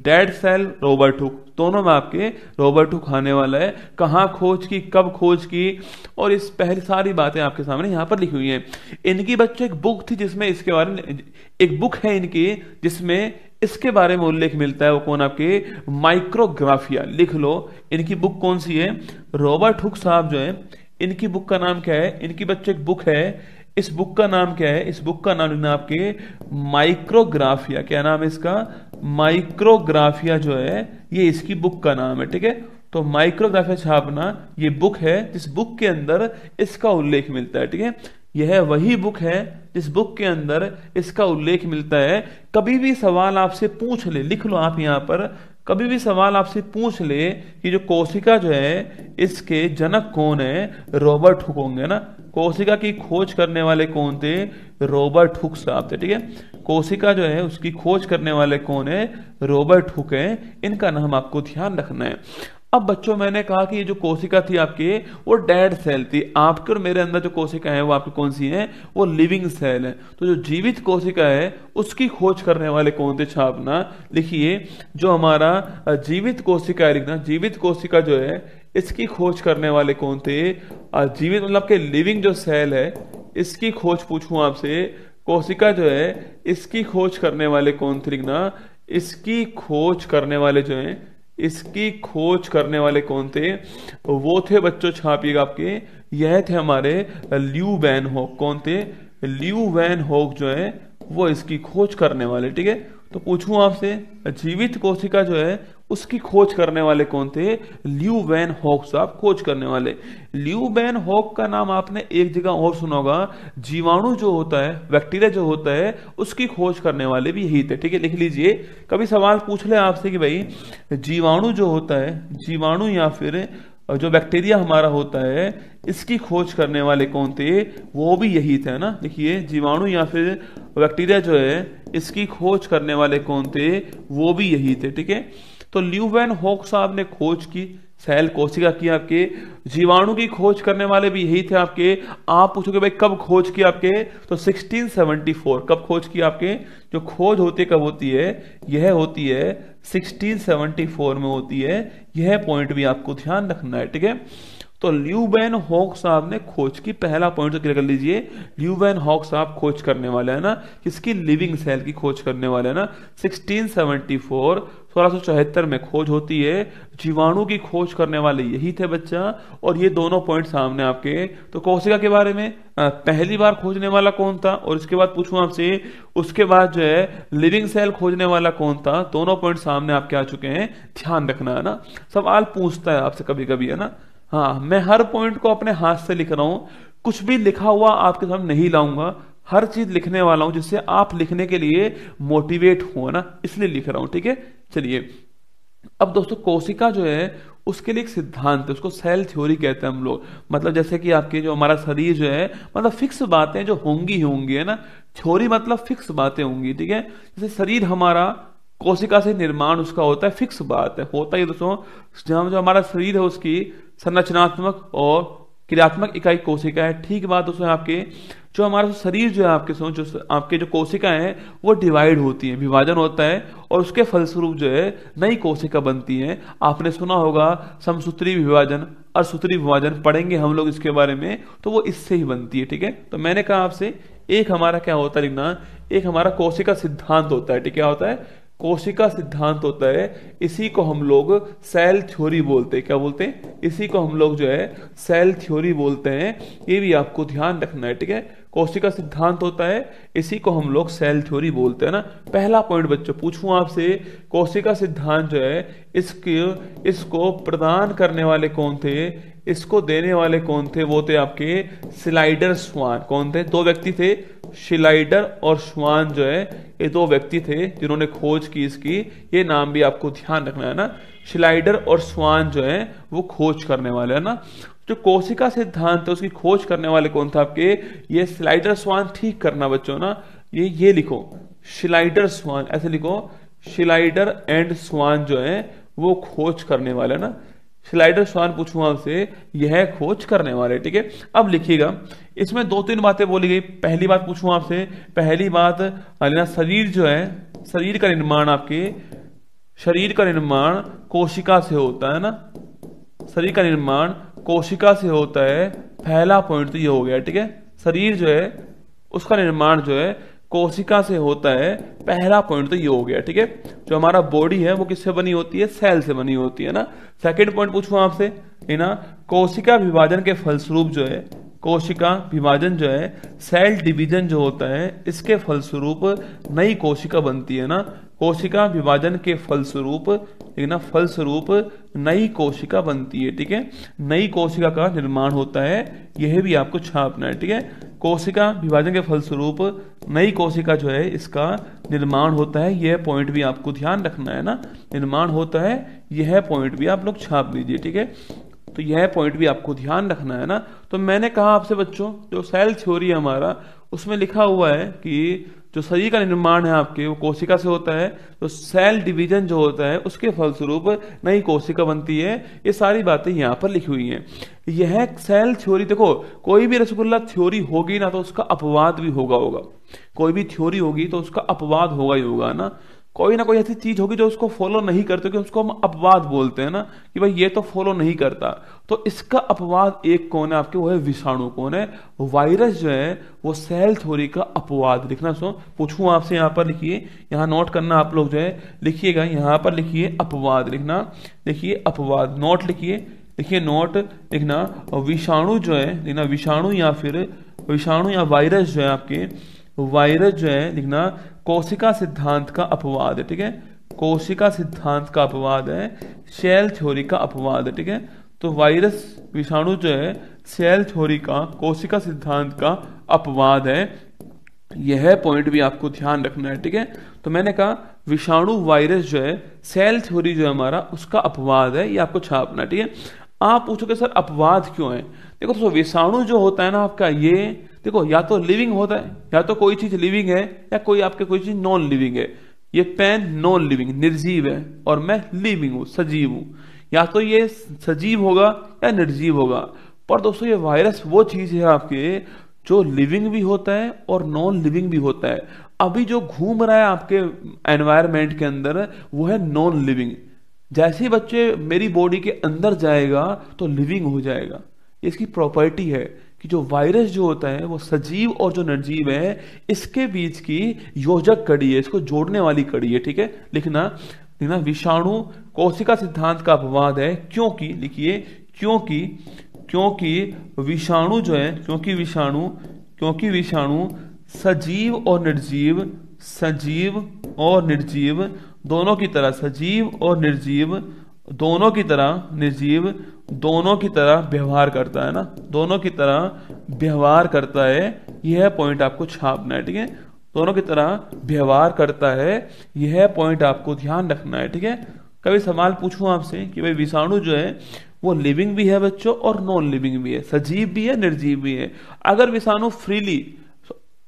डेड सेल रॉबर्ट हुक, दोनों में आपके रॉबर्ट हुक आने वाला है। कहां खोज की, कब खोज की, और इस पहली सारी बातें आपके सामने यहां पर लिखी हुई हैं। इनकी बच्चों एक बुक थी जिसमें इसके बारे में, एक बुक है इनकी जिसमें इसके बारे में उल्लेख मिलता है। वो कौन? आपके माइक्रोग्राफिया। लिख लो इनकी बुक कौन सी है। रॉबर्ट हुक साहब जो है, इनकी बुक का नाम क्या है? इनकी बच्चों एक बुक है, इस बुक का नाम क्या है? इस बुक का नाम लिखना आपके माइक्रोग्राफिया। क्या नाम है इसका? माइक्रोग्राफिया जो है ये इसकी बुक का नाम है, ठीक है। तो माइक्रोग्राफिया छापना, ये बुक है जिस बुक के अंदर इसका उल्लेख मिलता है, ठीक है। यह वही बुक है जिस बुक के अंदर इसका उल्लेख मिलता है। कभी भी सवाल आपसे पूछ ले, लिख लो आप यहां पर, कभी भी सवाल आपसे पूछ ले कि जो कोशिका जो है इसके जनक कौन है? रॉबर्ट हुक होंगे ना। कोशिका की खोज करने वाले कौन थे? रॉबर्ट हुक साहब थे, ठीक है। कोशिका जो है उसकी खोज करने वाले कौन है? रॉबर्ट हुक है। इनका नाम आपको ध्यान रखना है। अब बच्चों मैंने कहा कि ये जो कोशिका थी आपके वो डेड सेल थी, आपके और मेरे अंदर जो कोशिका है वो आपकी कौन सी है, वो लिविंग सेल है। तो जो जीवित कोशिका है उसकी खोज करने वाले कौन थे, छापना। लिखिए जो हमारा जीवित कोशिका है, लिखना जीवित कोशिका जो है इसकी खोज करने वाले कौन थे, जीवित मतलब के लिविंग जो सेल है इसकी खोज पूछूं आपसे, कोशिका जो है इसकी खोज करने वाले कौन थे, लिखना इसकी खोज करने वाले जो है, इसकी खोज करने वाले कौन थे, वो थे बच्चों छापिएगा आपके, यह थे हमारे ल्यू वैन होक। कौन थे, ल्यू वैन होक जो है वो इसकी खोज करने वाले। ठीक है, तो पूछूं आपसे जीवित कोशिका जो है उसकी खोज करने वाले कौन थे, ल्यू वैन होक साहब खोज करने वाले। ल्यू वैन होक का नाम आपने एक जगह और सुना होगा, जीवाणु जो होता है, बैक्टीरिया जो होता है उसकी खोज करने वाले भी यही थे। ठीक है, लिख लीजिए, कभी सवाल पूछ ले आपसे कि भाई जीवाणु जो होता है, जीवाणु या फिर जो बैक्टीरिया हमारा होता है इसकी खोज करने वाले कौन थे, वो भी यही थे ना। देखिए जीवाणु या फिर बैक्टीरिया जो है इसकी खोज करने वाले कौन थे, वो भी यही थे। ठीक है, तो ल्यू वैन होक साहब ने खोज की, सेल कोशिका की आपके, जीवाणु की खोज करने वाले भी यही थे आपके। आप पूछोगे भाई कब खोज की आपके, तो 1674। कब खोज की आपके, जो खोज होती है कब होती है, यह होती है 1674 में होती है। यह पॉइंट भी आपको ध्यान रखना है। ठीक है, तो ल्यू वैन होक साहब ने खोज की, पहला पॉइंट तो क्लियर कर लीजिए, ल्यू वैन होक साहब खोज करने वाले है ना, किसकी, लिविंग सेल की खोज करने वाले है ना। 1674 में खोज होती है, जीवाणु की खोज करने वाले यही थे बच्चा। और ये दोनों पॉइंट सामने आपके। तो कोशिका के बारे में पहली बार खोजने वाला कौन था, और इसके बाद पूछूं आपसे उसके बाद जो है लिविंग सेल खोजने वाला कौन था, दोनों पॉइंट सामने आपके आ चुके हैं, ध्यान रखना है ना। सवाल पूछता है आपसे कभी कभी, है ना। हाँ, मैं हर पॉइंट को अपने हाथ से लिख रहा हूं, कुछ भी लिखा हुआ आपके सामने नहीं लाऊंगा, हर चीज लिखने वाला हूं जिससे आप लिखने के लिए मोटिवेट हो ना, इसलिए लिख रहा हूं। ठीक है, चलिए अब दोस्तों कोशिका जो है उसके लिए एक सिद्धांत है, उसको सेल थ्योरी कहते हैं हम लोग। मतलब जैसे कि आपके जो हमारा शरीर जो है, मतलब फिक्स बातें जो होंगी ही होंगी, है ना। थ्योरी मतलब फिक्स बातें होंगी। ठीक है, जैसे शरीर हमारा कोशिका से निर्माण उसका होता है, फिक्स बात है, होता ही दोस्तों। जहां जो हमारा शरीर है उसकी संरचनात्मक और क्रियात्मक इकाई कोशिका है। ठीक बात दोस्तों, आपके जो हमारा शरीर जो है आपके जो आपके जो कोशिका है वो डिवाइड होती है, विभाजन होता है, और उसके फलस्वरूप जो है नई कोशिका बनती है। आपने सुना होगा समसूत्री विभाजन, असूत्री विभाजन, पढ़ेंगे हम लोग इसके बारे में, तो वो इससे ही बनती है। ठीक है, तो मैंने कहा आपसे एक हमारा क्या होता है लिखना, एक हमारा कोशिका सिद्धांत होता है। ठीक है, क्या होता है, कोशिका सिद्धांत होता है, इसी को हम लोग सेल थ्योरी बोलते हैं। क्या बोलते हैं, इसी को हम लोग जो है सेल थ्योरी बोलते हैं। ये भी आपको ध्यान रखना है। ठीक है, कोशिका सिद्धांत होता है, इसी को हम लोग सेल थ्योरी बोलते हैं ना। पहला पॉइंट बच्चों पूछूं आपसे, कोशिका सिद्धांत जो है इसको प्रदान करने वाले कौन थे, इसको देने वाले कौन थे, वो थे आपके स्लाइडर स्वान। कौन थे, दो व्यक्ति थे, स्लाइडर और स्वान जो है ये दो व्यक्ति थे जिन्होंने खोज की इसकी। ये नाम भी आपको ध्यान रखना है ना, स्लाइडर और स्वान जो है वो खोज करने वाले है ना। जो कोशिका सिद्धांत है उसकी खोज करने वाले कौन था आपके, ये स्लाइडर स्वान। ठीक करना बच्चों ना, ये लिखो स्लाइडर स्वान, ऐसे लिखो, स्लाइडर एंड स्वान जो है वो खोज करने वाले ना। स्लाइडर स्वान पूछूं आपसे, यह खोज करने वाले। ठीक है, अब लिखिएगा, इसमें दो तीन बातें बोली गई। पहली बात पूछूं आपसे, पहली बात लेना, शरीर जो है, शरीर का निर्माण आपके, शरीर का निर्माण कोशिका से होता है ना, शरीर का निर्माण कोशिका से होता है। पहला पॉइंट तो ये हो गया। ठीक है, शरीर जो है उसका निर्माण जो है कोशिका से होता है, पहला पॉइंट तो ये हो गया। ठीक है, जो हमारा बॉडी है वो किससे बनी होती है, सेल से बनी होती है ना। सेकंड पॉइंट पूछूं आपसे, है ना, कोशिका विभाजन के फलस्वरूप जो है, कोशिका विभाजन जो है, सेल डिवीजन जो होता है, इसके फलस्वरूप नई कोशिका बनती है ना। कोशिका विभाजन के फलस्वरूप, ठीक ना, फलस्वरूप नई कोशिका बनती है। ठीक है, नई कोशिका का निर्माण होता है, यह भी आपको छापना है। ठीक है, कोशिका विभाजन के फलस्वरूप नई कोशिका जो है इसका निर्माण होता है, यह पॉइंट भी आपको ध्यान रखना है ना, निर्माण होता है, यह पॉइंट भी आप लोग छाप लीजिए। ठीक है, तो यह पॉइंट भी आपको ध्यान रखना है ना। तो मैंने कहा आपसे बच्चों, जो सेल थ्योरी है हमारा, उसमें लिखा हुआ है कि जो शरीर का निर्माण है आपके वो कोशिका से होता है, तो सेल डिवीजन जो होता है उसके फलस्वरूप नई कोशिका बनती है। ये सारी बातें यहाँ पर लिखी हुई हैं। यह सेल थ्योरी, देखो कोई भी रसगुल्ला थ्योरी होगी ना तो उसका अपवाद भी होगा। कोई भी थ्योरी होगी तो उसका अपवाद होगा ही होगा ना। कोई ना कोई ऐसी चीज होगी जो उसको फॉलो नहीं करते, कि उसको हम अपवाद बोलते हैं ना, कि भाई ये तो फॉलो नहीं करता। तो इसका अपवाद एक कौन है आपके, वो है विषाणु। कौन है? वायरस जो है वो सेल थ्योरी का अपवाद। लिखना सो पूछूं आपसे, यहाँ पर लिखिए, यहाँ नोट करना आप लोग जो है लिखिएगा, यहाँ पर लिखिए अपवाद लिखना, लिखिए अपवाद, नोट लिखिए, लिखिए नोट लिखना। विषाणु जो है लिखना, विषाणु या फिर विषाणु या वायरस जो है आपके, वायरस जो है लिखना कोशिका सिद्धांत का अपवाद है। ठीक है, कोशिका सिद्धांत का अपवाद है, सेल थ्योरी का अपवाद है। ठीक है, तो वायरस विषाणु जो है सेल थ्योरी का, कोशिका सिद्धांत का अपवाद है। यह पॉइंट भी आपको ध्यान रखना है। ठीक है, तो मैंने कहा विषाणु वायरस जो है सेल थ्योरी जो है हमारा उसका अपवाद है, ये आपको छापना। ठीक है, आप पूछोगे सर अपवाद क्यों है? देखो तो विषाणु जो होता है ना आपका, ये देखो या तो लिविंग होता है, या तो कोई चीज लिविंग है, या कोई आपके कोई चीज नॉन लिविंग है। ये पेन नॉन लिविंग निर्जीव है और मैं लिविंग हूं, सजीव हूं। या तो ये सजीव होगा या निर्जीव होगा। पर दोस्तों ये वायरस वो चीज है आपके जो लिविंग भी होता है और नॉन लिविंग भी होता है। अभी जो घूम रहा है आपके एनवायरमेंट के अंदर वो है नॉन लिविंग। जैसे ही बच्चे मेरी बॉडी के अंदर जाएगा तो लिविंग हो जाएगा। इसकी प्रॉपर्टी है कि जो वायरस जो होता है वो सजीव और जो निर्जीव है इसके बीच की योजक कड़ी है, इसको जोड़ने वाली कड़ी है। ठीक है, लिखना लिखना विषाणु कोशिका सिद्धांत का अपवाद है, क्योंकि लिखिए क्योंकि विषाणु जो है, क्योंकि विषाणु सजीव और निर्जीव दोनों की तरह, सजीव और निर्जीव दोनों की तरह व्यवहार करता है ना, दोनों की तरह व्यवहार करता है। यह पॉइंट आपको छापना है। ठीक है, दोनों की तरह व्यवहार करता है, यह पॉइंट आपको ध्यान रखना है। ठीक है, कभी सवाल पूछूं आपसे कि भाई विषाणु जो है वो लिविंग भी है बच्चों और नॉन लिविंग भी है, सजीव भी है निर्जीव भी है। अगर विषाणु फ्रीली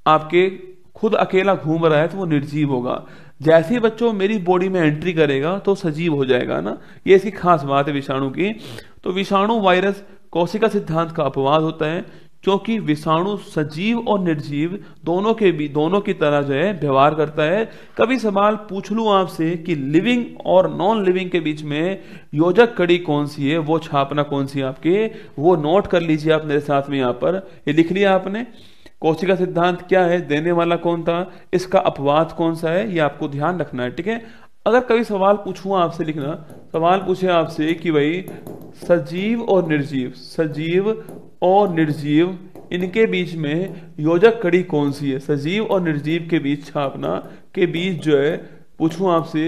आपके खुद अकेला घूम रहा है तो वो निर्जीव होगा। जैसे ही बच्चों मेरी बॉडी में एंट्री करेगा तो सजीव हो जाएगा ना, ये इसकी खास बात है विषाणु की। तो विषाणु वायरस कोशिका सिद्धांत का अपवाद होता है, क्योंकि विषाणु सजीव और निर्जीव दोनों की तरह जो है व्यवहार करता है। कभी सवाल पूछ लूं आपसे कि लिविंग और नॉन लिविंग के बीच में योजक कड़ी कौन सी है, वो छापना कौन सी है आपके, वो नोट कर लीजिए आप मेरे साथ में। यहाँ पर ये लिख लिया आपने, कोशिका सिद्धांत क्या है, देने वाला कौन था, इसका अपवाद कौन सा है, ये आपको ध्यान रखना है। ठीक है, अगर कभी सवाल पूछूं आपसे, लिखना सवाल पूछे आपसे कि भाई सजीव और निर्जीव इनके बीच में योजक कड़ी कौन सी है, सजीव और निर्जीव के बीच छापना के बीच जो है पूछूं आपसे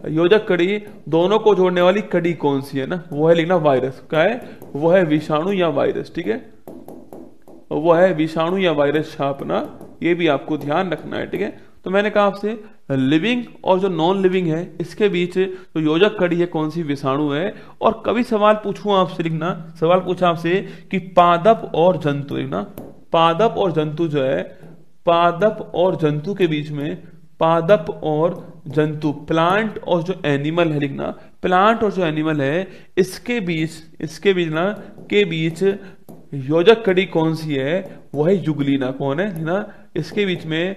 योजक कड़ी दोनों को जोड़ने वाली कड़ी कौन सी है ना, वो है लिखना वायरस। क्या है? वो है विषाणु या वायरस। ठीक है, वो है विषाणु या वायरस छापना, ये भी आपको ध्यान रखना है। ठीक है, तो मैंने कहा आपसे लिविंग और जो नॉन लिविंग है इसके बीच जो योजक कड़ी है कौन सी, विषाणु है। और कभी सवाल पूछूं आपसे, लिखना सवाल पूछा आपसे कि पादप और जंतु, लिखना पादप और जंतु जो है, पादप और जंतु के बीच में, पादप और जंतु प्लांट और जो एनिमल है, लिखना प्लांट और जो एनिमल है इसके बीच ना के बीच योजक कड़ी कौन सी है, वो है युगलीना। कौन है ना, इसके बीच में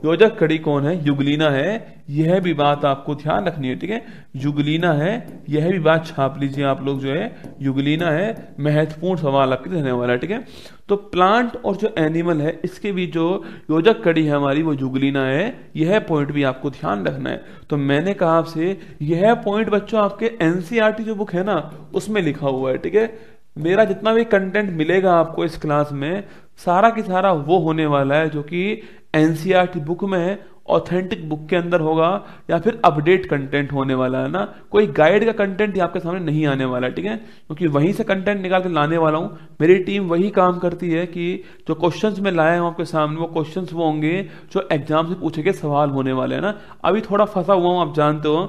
योजक कड़ी कौन है, युगलीना है। यह भी बात आपको ध्यान रखनी है। ठीक है, युगलीना है, यह भी बात छाप लीजिए आप लोग जो है, युगलीना है, महत्वपूर्ण सवाल आपके रहने वाला है। ठीक है, तो प्लांट और जो एनिमल है इसके बीच जो योजक कड़ी है हमारी वो युगलीना है, यह पॉइंट भी आपको ध्यान रखना है। तो मैंने कहा आपसे यह पॉइंट बच्चों आपके एनसीईआरटी जो बुक है ना उसमें लिखा हुआ है। ठीक है, मेरा जितना भी कंटेंट मिलेगा आपको इस क्लास में सारा की सारा वो होने वाला है जो कि एनसीईआरटी बुक में है, ऑथेंटिक बुक के अंदर होगा, या फिर अपडेट कंटेंट होने वाला है ना। कोई गाइड का कंटेंट आपके सामने नहीं आने वाला। ठीक है, क्योंकि वहीं से कंटेंट निकाल के लाने वाला हूं। मेरी टीम वही काम करती है कि जो क्वेश्चंस मैं लाया हूं आपके सामने वो क्वेश्चंस वो होंगे जो एग्जाम से पूछे गए सवाल होने वाले हैं ना। अभी थोड़ा फंसा हुआ हूं, आप जानते हो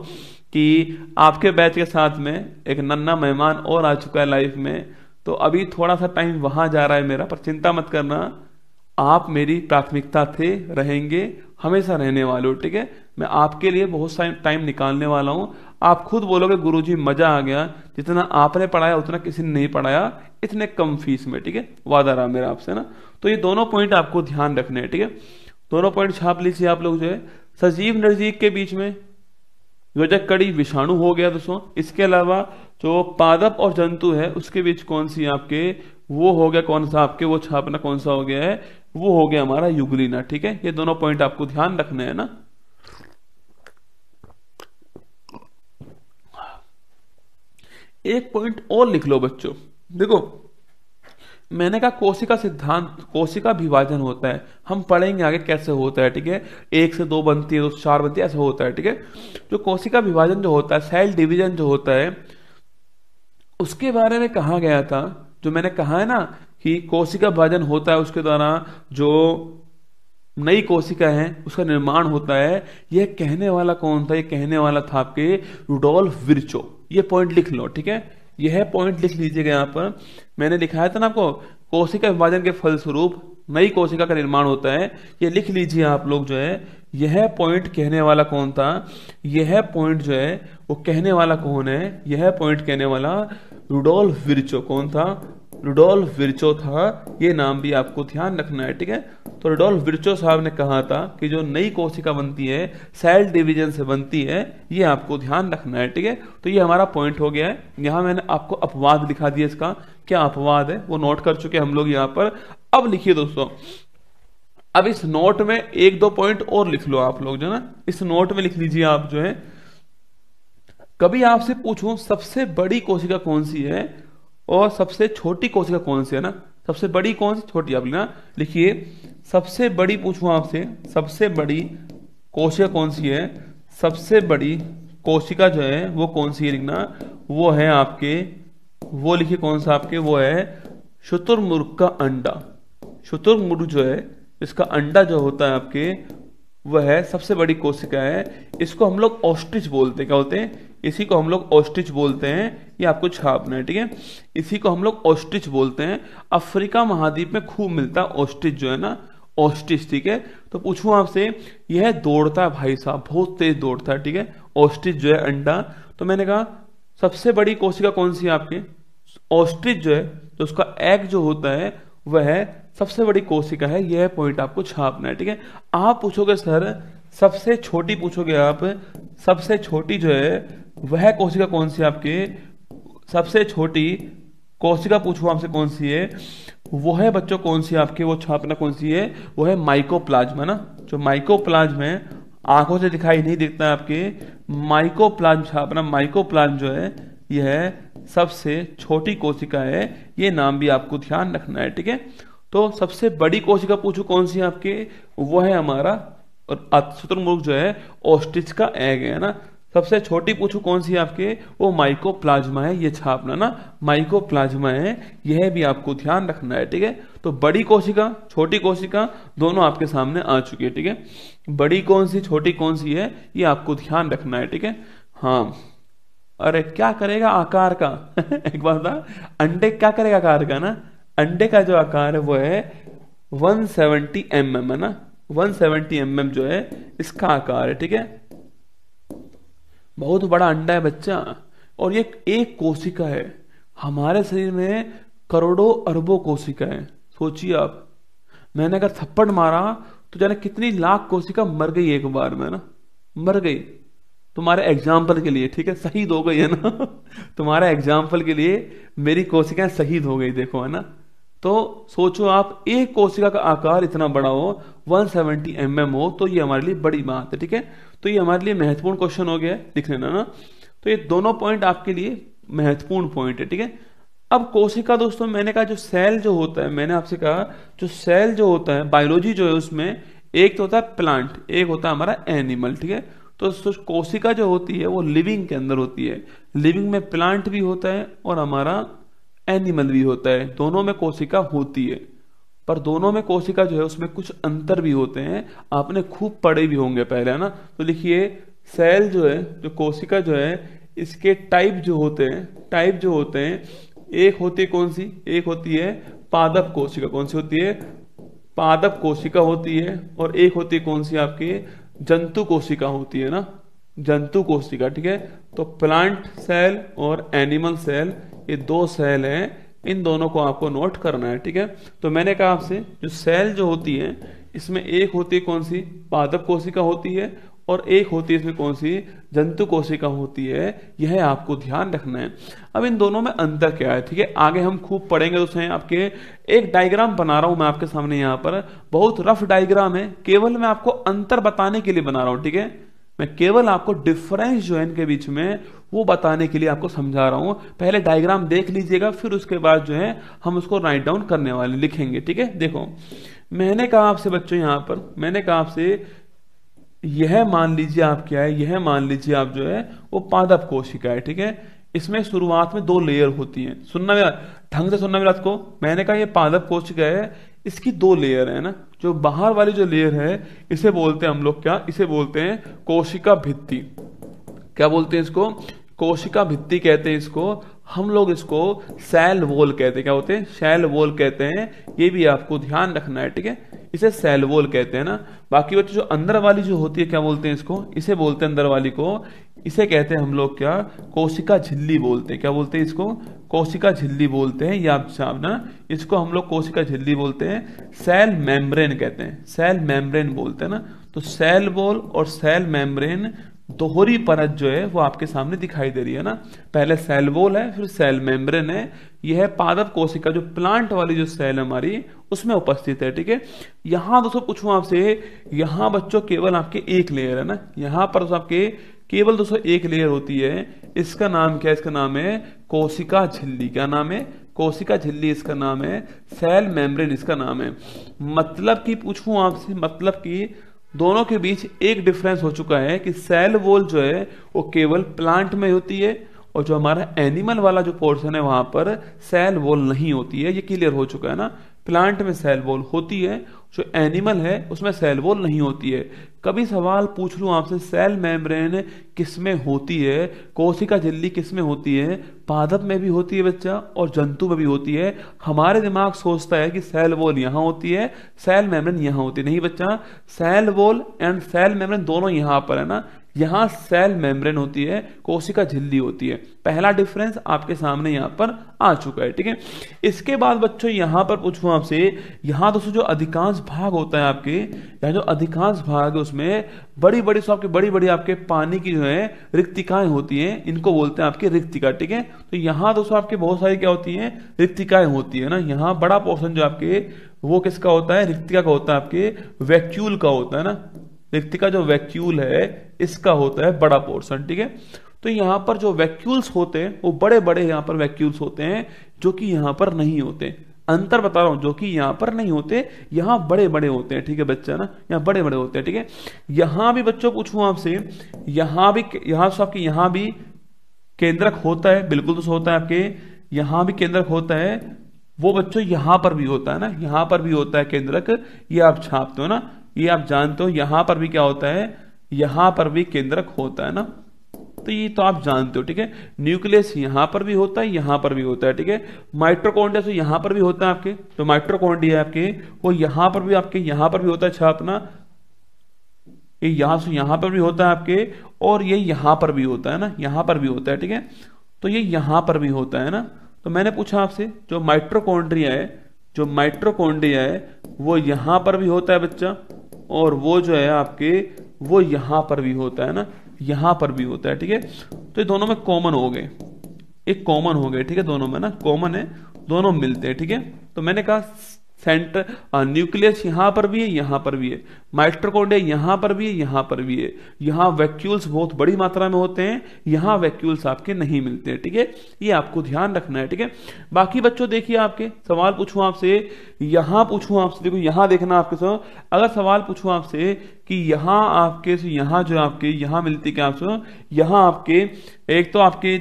कि आपके बैच के साथ में एक नन्ना मेहमान और आ चुका है लाइफ में, तो अभी थोड़ा सा टाइम वहां जा रहा है मेरा, पर चिंता मत करना, आप मेरी प्राथमिकता थे, रहेंगे, हमेशा रहने वाले हो, ठीक है। मैं आपके लिए बहुत सारा टाइम निकालने वाला हूं। आप खुद बोलोगे गुरुजी मजा आ गया, जितना आपने पढ़ाया उतना किसी ने नहीं पढ़ाया, इतने कम फीस में, ठीक है, वादा रहा मेरा आपसे ना। तो ये दोनों पॉइंट आपको ध्यान रखने हैं, ठीक है। दोनों पॉइंट छाप लीजिए आप लोग जो है। सजीव निर्जीव के बीच में योजक कड़ी विषाणु हो गया दोस्तों। इसके अलावा जो पादप और जंतु है उसके बीच कौन सी आपके, वो हो गया कौन सा आपके, वो छापना कौन सा हो गया है, वो हो गया हमारा युगलीना, ठीक है। ये दोनों पॉइंट आपको ध्यान रखने हैं ना। एक पॉइंट और लिख लो बच्चों, देखो मैंने कहा कोशिका सिद्धांत, कोशिका विभाजन होता है, हम पढ़ेंगे आगे कैसे होता है, ठीक है। 1 से 2 बनती है, 2 से 4 बनती है, ऐसा होता है, ठीक है। जो कोशिका विभाजन जो होता है, सेल डिवीजन जो होता है, उसके बारे में कहा गया था, जो मैंने कहा है ना कि कोशिका विभाजन होता है, उसके द्वारा जो नई कोशिका है उसका निर्माण होता है। यह कहने वाला कौन था, ये कहने वाला था आपके रुडोल्फ विर्चो। ये पॉइंट लिख लो, ठीक है, यह पॉइंट लिख लीजिएगा। यहां पर मैंने लिखाया था ना आपको, कोशिका विभाजन के फलस्वरूप नई कोशिका का निर्माण होता है, ये लिख लीजिए आप लोग जो है। यह पॉइंट कहने वाला कौन था, यह पॉइंट जो है वो कहने वाला कौन है, यह पॉइंट कहने वाला रुडोल्फ विर्चो। कौन था, रुडोल्फ विर्चो था। ये नाम भी आपको ध्यान रखना है, ठीक है। तो रुडोल्फ विर्चो साहब ने कहा था कि जो नई कोशिका बनती है सेल डिवीजन से बनती है, ये आपको ध्यान रखना है, ठीक है। तो ये हमारा पॉइंट हो गया है। यहां मैंने आपको अपवाद दिखा दिया, इसका क्या अपवाद है वो नोट कर चुके हम लोग यहां पर। अब लिखिए दोस्तों, अब इस नोट में 1-2 पॉइंट और लिख लो आप लोग जो ना, इस नोट में लिख लीजिए आप जो है। कभी आपसे पूछूं सबसे बड़ी कोशिका कौन सी है और सबसे छोटी कोशिका कौन सी है ना, सबसे बड़ी कौन सी, छोटी, आप ना लिखिए। सबसे बड़ी पूछूं आपसे, सबसे बड़ी कोशिका कौन सी है, सबसे बड़ी कोशिका जो है वो कौन सी है लिखना, वो है आपके, वो लिखिए कौन सा आपके, वो है शुतुरमुर्ग का अंडा। शुतुरमुर्ग जो है इसका अंडा जो होता है आपके, वह है सबसे बड़ी कोशिका है। इसको हम लोग ऑस्ट्रिच बोलते हैं, क्या बोलते हैं, इसी को हम लोग ऑस्ट्रिच बोलते हैं। ये आपको छापना है, ठीक है, इसी को हम लोग ऑस्ट्रिच बोलते हैं। अफ्रीका महाद्वीप में खूब मिलता है ऑस्ट्रिच जो है ना, ऑस्ट्रिच, ठीक है। तो पूछूं आपसे, यह दौड़ता है भाई साहब, बहुत तेज दौड़ता है, ठीक है, ऑस्ट्रिच जो है अंडा। तो मैंने कहा सबसे बड़ी कोशिका कौन सी है आपके, ऑस्ट्रिच जो है, तो उसका एग जो होता है वह सबसे बड़ी कोशिका है। यह पॉइंट आपको छापना है, ठीक है। आप पूछोगे सर सबसे छोटी, पूछोगे आप सबसे छोटी जो है वह कोशिका कौन सी है आपके, सबसे छोटी कोशिका पूछो आपसे कौन सी है, वो है बच्चों कौन सी आपके, वो छापना कौन सी है, वो है माइकोप्लाज्मा ना। जो माइकोप्लाज्म है आंखों से दिखाई नहीं दिखता है आपके, माइकोप्लाज्म छापना। माइकोप्लाज्म जो है यह सबसे छोटी कोशिका है, ये नाम भी आपको ध्यान रखना है, ठीक है। तो सबसे बड़ी कोशिका पूछो कौन सी है आपके, वो है हमारा, और शुतुरमुर्ग जो है ऑस्ट्रिच का एग है ना। सबसे छोटी पूछो कौन सी है आपके, वो माइकोप्लाज्मा है, ये छापना ना, माइकोप्लाज्मा है, यह भी आपको ध्यान रखना है, ठीक है। तो बड़ी कोशिका छोटी कोशिका दोनों आपके सामने आ चुकी है, ठीक है। बड़ी कौन सी छोटी कौन सी है ये आपको ध्यान रखना है, ठीक है। हाँ, अरे क्या करेगा आकार का एक बात था, अंडे क्या करेगा आकार का ना, अंडे का जो आकार है वो है 170 mm है ना, 170 mm जो है इसका आकार है, ठीक है। बहुत बड़ा अंडा है बच्चा, और ये एक कोशिका है। हमारे शरीर में करोड़ों अरबों कोशिका है, सोचिए आप। मैंने अगर थप्पड़ मारा तो जाने कितनी लाख कोशिका मर गई एक बार में ना, मर गई। तुम्हारे एग्जाम्पल के लिए, ठीक है, शहीद हो गई है ना तुम्हारे एग्जाम्पल के लिए मेरी कोशिकाएं शहीद हो गई, देखो है ना। तो सोचो आप, एक कोशिका का आकार इतना बड़ा हो, 170 mm हो, तो ये हमारे लिए बड़ी बात है, ठीक है। तो ये हमारे लिए महत्वपूर्ण क्वेश्चन हो गया, लिख लेना ना। तो ये दोनों पॉइंट आपके लिए महत्वपूर्ण पॉइंट है, ठीक है। अब कोशिका दोस्तों, मैंने कहा जो सेल जो होता है, मैंने आपसे कहा जो सेल जो होता है, बायोलॉजी जो है उसमें एक तो होता है प्लांट, एक होता है हमारा एनिमल, ठीक है। तो कोशिका जो होती है वो लिविंग के अंदर होती है। लिविंग में प्लांट भी होता है और हमारा एनिमल भी होता है, दोनों में कोशिका होती है। पर दोनों में कोशिका जो है उसमें कुछ अंतर भी होते हैं, आपने खूब पढ़े भी होंगे पहले, है ना। तो लिखिए, सेल जो है, जो कोशिका जो है, इसके टाइप जो होते हैं, टाइप जो होते हैं, एक होती है कौन सी, एक होती है पादप कोशिका। कौन सी होती है, पादप कोशिका होती है और एक होती है कौन सी आपकी जंतु कोशिका होती है ना, जंतु कोशिका। ठीक है, तो प्लांट सेल और एनिमल सेल ये दो सेल हैं, इन दोनों को आपको नोट करना है। ठीक है, तो मैंने कहा आपसे जो सेल जो होती है इसमें एक होती है कौन सी पादप कोशिका होती है और एक होती है इसमें कौन सी जंतु कोशिका होती है, यह आपको ध्यान रखना है। अब इन दोनों में अंतर क्या है, ठीक है, आगे हम खूब पढ़ेंगे। दोस्तों आपके एक डायग्राम बना रहा हूं मैं आपके सामने, यहाँ पर बहुत रफ डायग्राम है, केवल मैं आपको अंतर बताने के लिए बना रहा हूं। ठीक है, मैं केवल आपको डिफरेंस जो है इनके बीच में वो बताने के लिए आपको समझा रहा हूं। पहले डायग्राम देख लीजिएगा, फिर उसके बाद जो है हम उसको राइट डाउन करने वाले लिखेंगे। ठीक है, देखो मैंने कहा आपसे बच्चों, यहां पर मैंने कहा आपसे यह मान लीजिए आप क्या है, यह मान लीजिए आप जो है वो पादप कोशिका है। ठीक है, इसमें शुरुआत में दो लेयर होती हैं। सुनना मेरा, ढंग से सुनना मेरा को, मैंने कहा ये पादप कोशिका है, इसकी दो लेयर है ना। जो बाहर वाली जो लेयर है इसे बोलते हैं हम लोग क्या, इसे बोलते हैं कोशिका भित्ति। क्या बोलते हैं इसको, कोशिका भित्ति कहते हैं इसको। हम लोग इसको सेल वॉल कहते हैं। क्या होते हैं, सेल वॉल कहते हैं, ये भी आपको ध्यान रखना है। ठीक है, इसे सेल वॉल कहते हैं ना। बाकी बच्चों जो अंदर वाली जो होती है क्या बोलते हैं इसको, इसे बोलते हैं अंदर वाली को, इसे कहते हैं हम लोग क्या, कोशिका झिल्ली बोलते हैं। क्या बोलते हैं इसको, कोशिका झिल्ली बोलते हैं। या आप ना इसको हम लोग कोशिका झिल्ली बोलते हैं, सेल मेम्ब्रेन कहते हैं, सेल मेम्ब्रेन बोलते हैं ना। तो सेल वॉल और सेल मेम्ब्रेन दोहरी परत जो है वो आपके सामने दिखाई दे रही है ना। पहले सेल वॉल है, फिर सेल मेम्ब्रेन है। यह पादप कोशिका जो प्लांट वाली जो सेल हमारी उसमें उपस्थित है। ठीक है, यहां दोस्तों पूछूं आपसे, यहां बच्चों केवल आपके एक लेयर है ना, यहां पर आपके केवल दोस्तों एक लेयर होती है। इसका नाम क्या है, इसका नाम है कोशिका झिल्ली। क्या नाम है, कोशिका झिल्ली इसका नाम है, सेल मेम्ब्रेन इसका नाम है। मतलब कि पूछूं आपसे, मतलब कि दोनों के बीच एक डिफरेंस हो चुका है कि सेल वॉल जो है वो केवल प्लांट में होती है और जो हमारा एनिमल वाला जो पोर्शन है वहां पर सेल वॉल नहीं होती है। ये क्लियर हो चुका है ना, प्लांट में सेल वॉल होती है, जो एनिमल है उसमें सेल वॉल नहीं होती है। कभी सवाल पूछ लूं आपसे सेल मेम्ब्रेन किसमें होती है, कोशिका झिल्ली किसमें होती है, पादप में भी होती है बच्चा और जंतु में भी होती है। हमारे दिमाग सोचता है कि सेल वॉल यहां होती है, सेल मेम्ब्रेन यहां होती है। नहीं बच्चा, cell wall and cell membrane दोनों यहां पर है ना। यहां सेल मेम्ब्रेन होती है, कोशिका झिल्ली होती है। पहला डिफरेंस आपके सामने यहां पर आ चुका है। ठीक है, इसके बाद बच्चों यहां पर पूछूं आपसे, यहां दोस्तों जो अधिकांश भाग होता है आपके, यहां जो अधिकांश भाग है उसमें बड़ी बड़ी आपके बड़ी बड़ी आपके पानी की जो है रिक्तिकाएं होती हैं, इनको बोलते हैं आपके रिक्तिका। ठीक है, तो यहां दोस्तों आपके बहुत सारी क्या होती हैं, रिक्तिकाएं होती है ना। यहां बड़ा पोर्शन जो आपके वो किसका होता है, रिक्तिका का होता है, आपके वैक्यूल का होता है ना। रिक्तिका जो वैक्यूल है इसका होता है बड़ा पोर्शन। ठीक है, तो यहां पर जो वैक्यूल्स होते हैं वो बड़े बड़े यहां पर वैक्यूल्स होते हैं, जो कि यहां पर नहीं होते। अंतर बता रहा हूं, जो कि यहां पर नहीं होते, यहां बड़े बड़े होते हैं। ठीक है बच्चा ना, यहां बड़े बड़े होते हैं। ठीक है, यहां भी बच्चों पूछूं आपसे, यहां भी, यहां से आपके यहां भी केंद्रक होता है, बिल्कुल तो होता है आपके यहां भी केंद्रक होता है। वो बच्चों यहां पर भी होता है ना, यहां पर भी होता है केंद्रक, ये आप छापते हो ना, ये आप जानते हो। यहां पर भी क्या होता है, यहां पर भी केंद्रक होता है ना, तो ये तो आप जानते हो। ठीक है, न्यूक्लियस यहां पर भी होता है, यहां पर भी होता है। ठीक है, माइटोकॉन्ड्रिया तो यहां पर भी होता है, आपके जो माइटोकॉन्ड्रिया है आपके वो यहां पर भी, आपके यहां पर भी होता है छापना, ये यहां से यहां पर भी होता है आपके, और ये यहां पर भी होता है ना, यहां पर भी होता है। ठीक है, तो ये यहां पर भी होता है ना। तो मैंने पूछा आपसे, जो माइटोकॉन्ड्रिया है, जो माइटोकॉन्ड्रिया है वो यहां पर भी होता है बच्चा, और वो जो है आपके वो यहां पर भी होता है ना, यहां पर भी होता है। ठीक है, तो ये दोनों में कॉमन हो गए, एक कॉमन हो गए। ठीक है, दोनों में ना कॉमन है, दोनों मिलते हैं। ठीक है, तो मैंने कहा सेंटर न्यूक्लियस यहां पर भी है, यहां पर भी है, माइटोकॉन्ड्रिया यहां पर भी है, यहां पर भी है। यहां वैक्यूल्स बहुत बड़ी मात्रा में होते हैं, यहां वैक्यूल्स आपके नहीं मिलते हैं। ठीक है, ये आपको ध्यान रखना है। ठीक है, बाकी बच्चों देखिए, आपके सवाल पूछूं आपसे, यहां पूछूं आपसे, देखो यहां देखना आपके सो, अगर सवाल पूछूं आपसे कि यहां आपके यहां जो आपके यहां मिलती क्या आपसे, यहां आपके एक तो आपके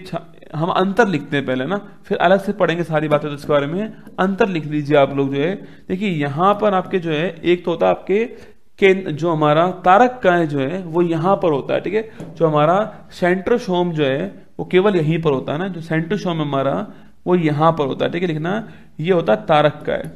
हम अंतर लिखते हैं पहले ना, फिर अलग से पढ़ेंगे सारी बातें तो इसके बारे में। अंतर लिख लीजिए आप लोग जो है, देखिए यहां पर आपके जो है एक तो होता है आपके जो हमारा तारक का जो है वो यहां पर होता है। ठीक है, जो हमारा सेंट्रोसोम जो है वो केवल यहीं पर होता है ना, जो सेंट्रोसोम हमारा वो यहां पर होता है। ठीक है, लिखना ये होता है तारक का है,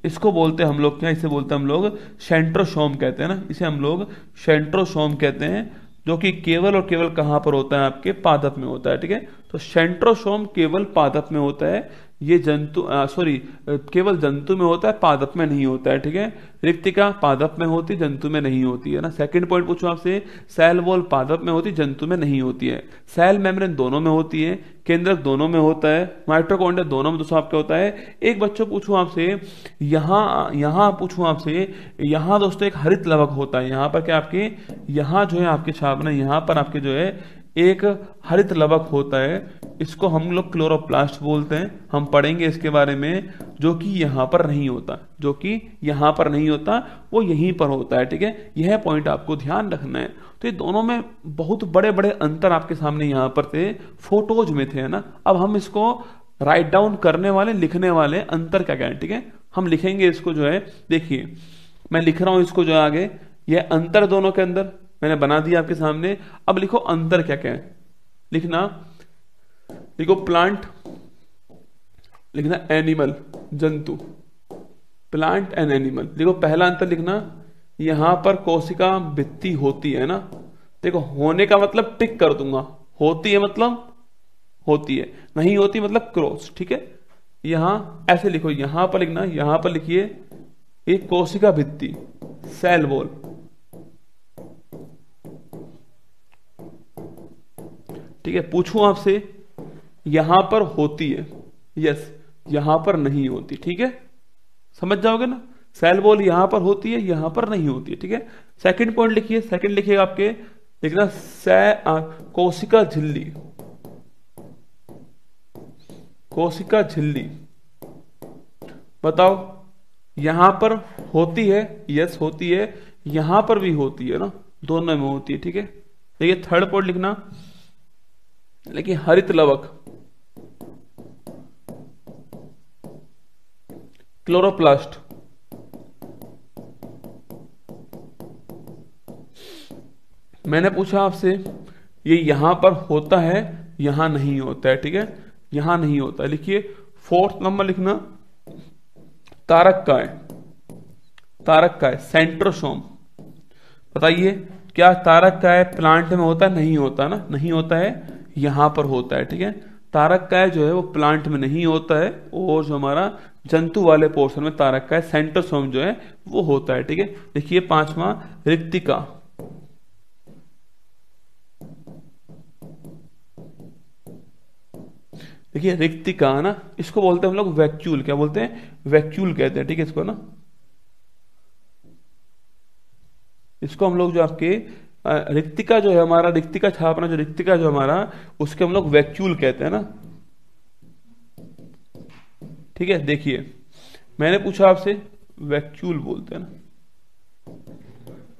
इसको बोलते हैं हम लोग क्या, इसे बोलते हैं हम लोग सेंट्रोसोम कहते हैं ना, इसे हम लोग सेंट्रोसोम कहते हैं, जो कि केवल और केवल कहां पर होता है, आपके पादप में होता है। ठीक है, तो सेंट्रोसोम केवल पादप में होता है, ये जंतु सॉरी केवल जंतु में होता है, पादप में नहीं होता है। ठीक है, रिक्तिका पादप में होती, जंतु में नहीं होती है ना। सेकंड पॉइंट पूछो आपसे, सेल वॉल पादप में होती, जंतु में नहीं होती है। सेल मेम्ब्रेन दोनों में होती है, केंद्रक दोनों में होता है, माइटोकॉन्ड्रिया दोनों में दोस्तों आपके होता है। एक बच्चों पूछूं आपसे, यहां पूछूं आपसे, यहां दोस्तों एक हरित लवक होता है, यहां पर क्या आपके, यहां जो है आपके छाप ना, यहां पर आपके जो है एक हरित लवक होता है, इसको हम लोग क्लोरोप्लास्ट बोलते हैं, हम पढ़ेंगे इसके बारे में, जो कि यहां पर नहीं होता, जो कि यहां पर नहीं होता, वो यहीं पर होता है। ठीक है, यह पॉइंट आपको ध्यान रखना है। तो ये दोनों में बहुत बड़े बड़े अंतर आपके सामने यहां पर थे, फोटोज में थे, है ना। अब हम इसको राइट डाउन करने वाले, लिखने वाले अंतर क्या क्या है। ठीक है, हम लिखेंगे इसको जो है, देखिए मैं लिख रहा हूं इसको जो आगे, यह अंतर दोनों के अंदर मैंने बना दिया आपके सामने। अब लिखो अंतर क्या क्या है, लिखना, लिखो प्लांट, लिखना एनिमल, जंतु, प्लांट एंड एनिमल। देखो पहला अंतर लिखना, यहां पर कोशिका भित्ति होती है ना, देखो होने का मतलब टिक कर दूंगा, होती है मतलब होती है, नहीं होती मतलब क्रॉस। ठीक है, यहां ऐसे लिखो, यहां पर लिखना, यहां पर लिखिए एक कोशिका भित्ति, सेल वॉल। ठीक है, पूछूं आपसे, यहां पर होती है, यस, यहां पर नहीं होती। ठीक है, समझ जाओगे ना, सेल वॉल यहां पर होती है, यहां पर नहीं होती है। ठीक है, सेकंड पॉइंट लिखिए, सेकंड लिखिएगा आपके, लिखना कोशिका झिल्ली, कोशिका झिल्ली। बताओ, यहां पर होती है, यस होती है, यहां पर भी होती है ना, दोनों में होती है। ठीक है, देखिए थर्ड पॉइंट लिखना, लेकिन हरित लवक, क्लोरोप्लास्ट, मैंने पूछा आपसे, ये यहां पर होता है, यहां नहीं होता है। ठीक है, यहां नहीं होता है। लिखिए फोर्थ नंबर लिखना, तारक काय, तारक काय, सेंट्रोसोम। बताइए क्या तारक काय प्लांट में होता है, नहीं होता ना, नहीं होता है, यहां पर होता है। ठीक है, तारक काय जो है वो प्लांट में नहीं होता है, और जो हमारा जंतु वाले पोर्शन में तारक काय, सेंट्रोसोम जो है वो होता है। ठीक है, देखिए पांचवा, रिक्तिका, देखिए रिक्तिका है ना, इसको बोलते हैं हम लोग वैक्यूल, क्या बोलते हैं, वैक्यूल कहते हैं। ठीक है, इसको ना, इसको हम लोग जो आपके रिक्तिका जो है हमारा, रिक्तिका छापना, जो रिक्तिका जो हमारा, उसके हम लोग वैक्यूल कहते हैं ना। ठीक है, देखिए मैंने पूछा आपसे, वैक्यूल बोलते हैं ना।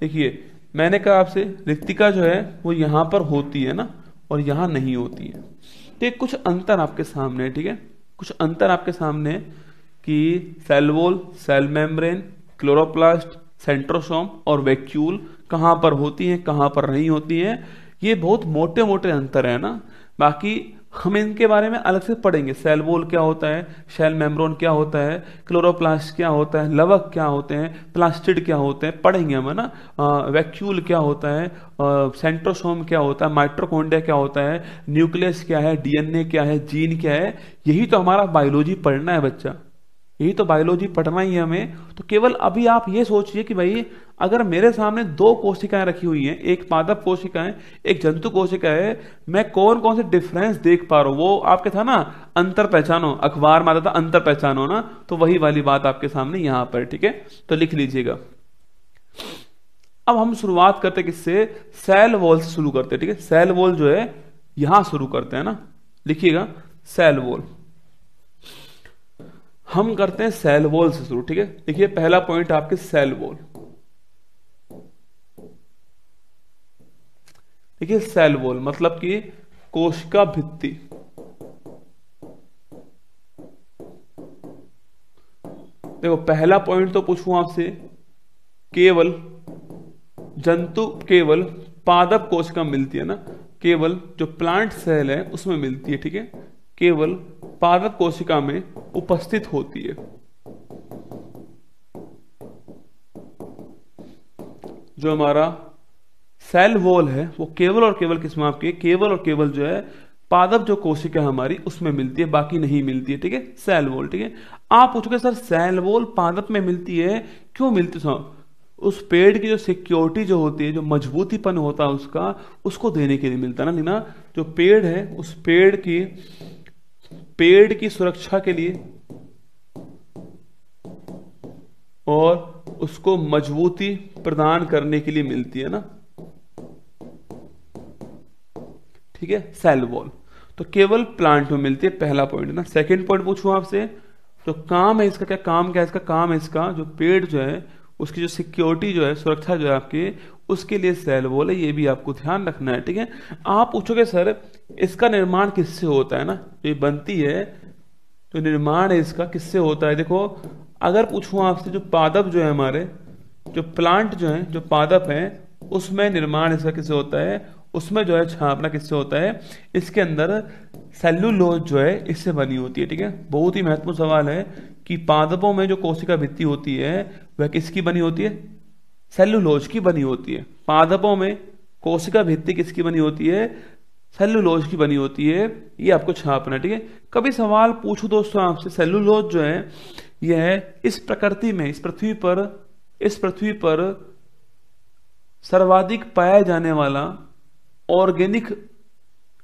देखिए मैंने कहा आपसे, रिक्तिका जो है वो यहां पर होती है ना, और यहां नहीं होती है। तो ये कुछ अंतर आपके सामने है। ठीक है, कुछ अंतर आपके सामने है कि cell wall, cell membrane, chloroplast, centrosome और वैक्यूल कहां पर होती हैं, कहां पर नहीं होती हैं, ये बहुत मोटे मोटे अंतर है ना। बाकी हम इनके बारे में अलग से पढ़ेंगे, सेल वॉल क्या होता है, सेल मेम्ब्रेन क्या होता है, क्लोरोप्लास्ट क्या होता है, लवक क्या होते हैं, प्लास्टिड क्या होते हैं, पढ़ेंगे हम, है ना। वैक्यूल क्या होता है, सेंट्रोसोम क्या होता है, माइटोकॉन्ड्रिया क्या होता है, न्यूक्लियस क्या है, डीएनए क्या है, जीन क्या है, यही तो हमारा बायोलॉजी पढ़ना है बच्चा, यही तो बायोलॉजी पढ़ना ही है हमें। तो केवल अभी आप ये सोचिए कि भाई अगर मेरे सामने दो कोशिकाएं रखी हुई हैं, एक पादप कोशिका है, एक जंतु कोशिका है, मैं कौन कौन से डिफरेंस देख पा रहा हूं, वो आपके था ना अंतर पहचानो, अखबार में आता था अंतर पहचानो ना, तो वही वाली बात आपके सामने यहां पर। ठीक है, तो लिख लीजिएगा। अब हम शुरुआत करते किससे, सेल वॉल से शुरू करते हैं। ठीक है, सेल वॉल जो है यहां शुरू करते हैं ना, लिखिएगा सेल वॉल, हम करते हैं सेल वॉल से शुरू। ठीक है, देखिए पहला पॉइंट आपके सेल वॉल, देखिए सेल वॉल मतलब कि कोशिका भित्ति। देखो पहला पॉइंट तो पूछूं आपसे, केवल जंतु, केवल पादप कोशिका मिलती है ना, केवल जो प्लांट सेल है उसमें मिलती है। ठीक है, केवल पादप कोशिका में उपस्थित होती है। जो हमारा सेल वॉल है वो केवल और केवल किसमें, आपके केवल और केवल जो है पादप जो कोशिका है हमारी उसमें मिलती है, बाकी नहीं मिलती है, ठीक है, सेल वॉल, ठीक है। आप पूछोगे सर सेल वॉल पादप में मिलती है, क्यों मिलती है? उस पेड़ की जो सिक्योरिटी जो होती है, जो मजबूतीपन होता है उसका, उसको देने के लिए मिलता है ना, जो पेड़ है उस पेड़ की सुरक्षा के लिए और उसको मजबूती प्रदान करने के लिए मिलती है ना, ठीक है, सेल वॉल। तो केवल प्लांट में मिलती है, पहला पॉइंट है ना। सेकंड पॉइंट पूछूं आपसे, तो काम है इसका, क्या काम, क्या है इसका काम है, इसका जो पेड़ जो है उसकी जो सिक्योरिटी जो है, सुरक्षा जो है आपके, उसके लिए सेल वॉल है, ये भी आपको ध्यान रखना है, ठीक है। आप पूछोगे सर इसका निर्माण किससे होता है ना, ये बनती है, तो निर्माण है इसका किससे होता है? देखो अगर पूछूं आपसे, जो पादप जो है हमारे, जो प्लांट जो है, जो पादप है, उसमें निर्माण इसका किससे होता है? उसमें जो है छापना किससे होता है? इसके अंदर सेल्यूलोज जो है इससे बनी होती है, ठीक है। बहुत ही महत्वपूर्ण सवाल है कि पादपों में जो कोशिका भित्ति होती है वह किसकी बनी होती है? सेल्यूलोज की बनी होती है। पादपों में कोशिका भित्ति किसकी बनी होती है? सेल्यूलोज की बनी होती है, ये आपको छापना, ठीक है। कभी सवाल पूछूं दोस्तों आपसे, सेल्यूलोज जो है यह इस प्रकृति में, इस पृथ्वी पर सर्वाधिक पाया जाने वाला ऑर्गेनिक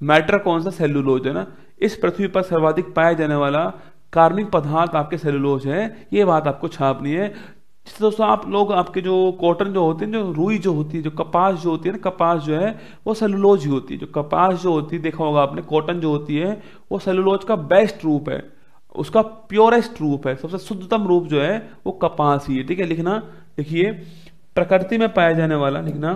मैटर कौन सा? सेल्यूलोज है ना। इस पृथ्वी पर सर्वाधिक पाया जाने वाला कार्बनिक पदार्थ आपके सेल्यूलोज है, ये बात आपको छापनी है। जिससे दोस्तों आप लोग, आपके जो कॉटन जो होते हैं, जो रुई जो होती है, जो कपास जो होती है ना, कपास जो है वो सेलुलोज ही होती है। जो कपास जो होती है, देखा होगा आपने, कॉटन जो होती है वो सेलुलोज का बेस्ट रूप है, उसका प्योरेस्ट रूप है, सबसे शुद्धतम रूप जो है वो कपास ही है, ठीक है। लिखना, देखिए प्रकृति में पाया जाने वाला, लिखना,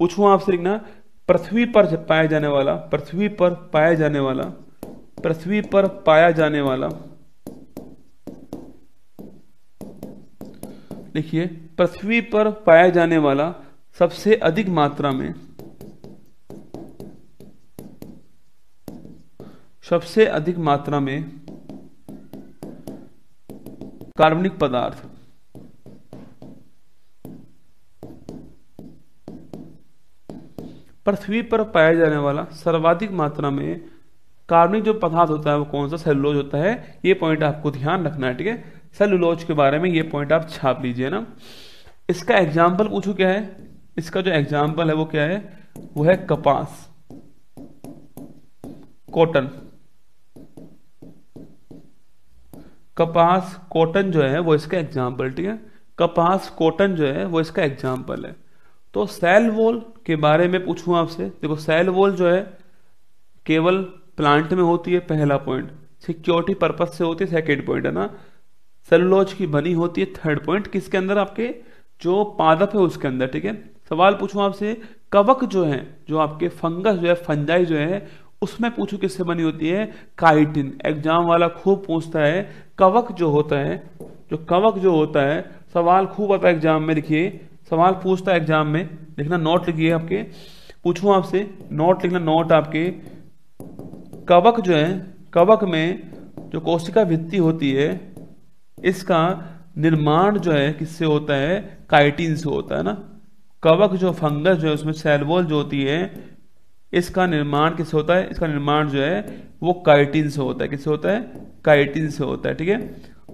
पूछूं आपसे, लिखना पृथ्वी पर पाया जाने वाला, पृथ्वी पर पाया जाने वाला, पृथ्वी पर पाया जाने वाला, लिखिए पृथ्वी पर पाया जाने वाला सबसे अधिक मात्रा में, सबसे अधिक मात्रा में कार्बनिक पदार्थ, पृथ्वी पर पाया जाने वाला सर्वाधिक मात्रा में कार्बनिक जो पदार्थ होता है वो कौन सा? सेलुलोज होता है। ये पॉइंट आपको ध्यान रखना है, ठीक है। सेलुलोज के बारे में ये पॉइंट आप छाप लीजिए ना। इसका एग्जाम्पल पूछू क्या है? इसका जो एग्जाम्पल है वो क्या है? वो है कपास, कॉटन। कपास कॉटन जो है वो इसका एग्जाम्पल, ठीक है। कपास कॉटन जो है वो इसका एग्जाम्पल है। तो सेल वॉल के बारे में पूछूं आपसे, देखो सेल वॉल जो है केवल प्लांट में होती है, पहला पॉइंट। सिक्योरिटी पर्पज से होती है, सेकेंड पॉइंट है ना। सेलुलोज की बनी होती है, थर्ड पॉइंट। किसके अंदर? आपके जो पादप है उसके अंदर, ठीक है। सवाल पूछूं आपसे, कवक जो है, जो आपके फंगस जो है, फंजाई जो है, उसमें पूछूं किससे बनी होती है? काइटिन। एग्जाम वाला खूब पूछता है, कवक जो होता है, जो कवक जो होता है, सवाल खूब आता है एग्जाम में, लिखिए सवाल पूछता है एग्जाम में, लिखना, नोट लिखिए आपके, पूछूं आपसे, नोट लिखना, नोट आपके। कवक जो है, कवक में जो कोशिका भित्ति होती है, इसका निर्माण जो है किससे होता है? काइटिन से होता है ना। कवक जो फंगस जो है उसमें सेल वॉल जो होती है, इसका निर्माण किससे होता है? इसका निर्माण जो है वो काइटिन से होता है। किससे होता है? काइटिन से होता है, ठीक है।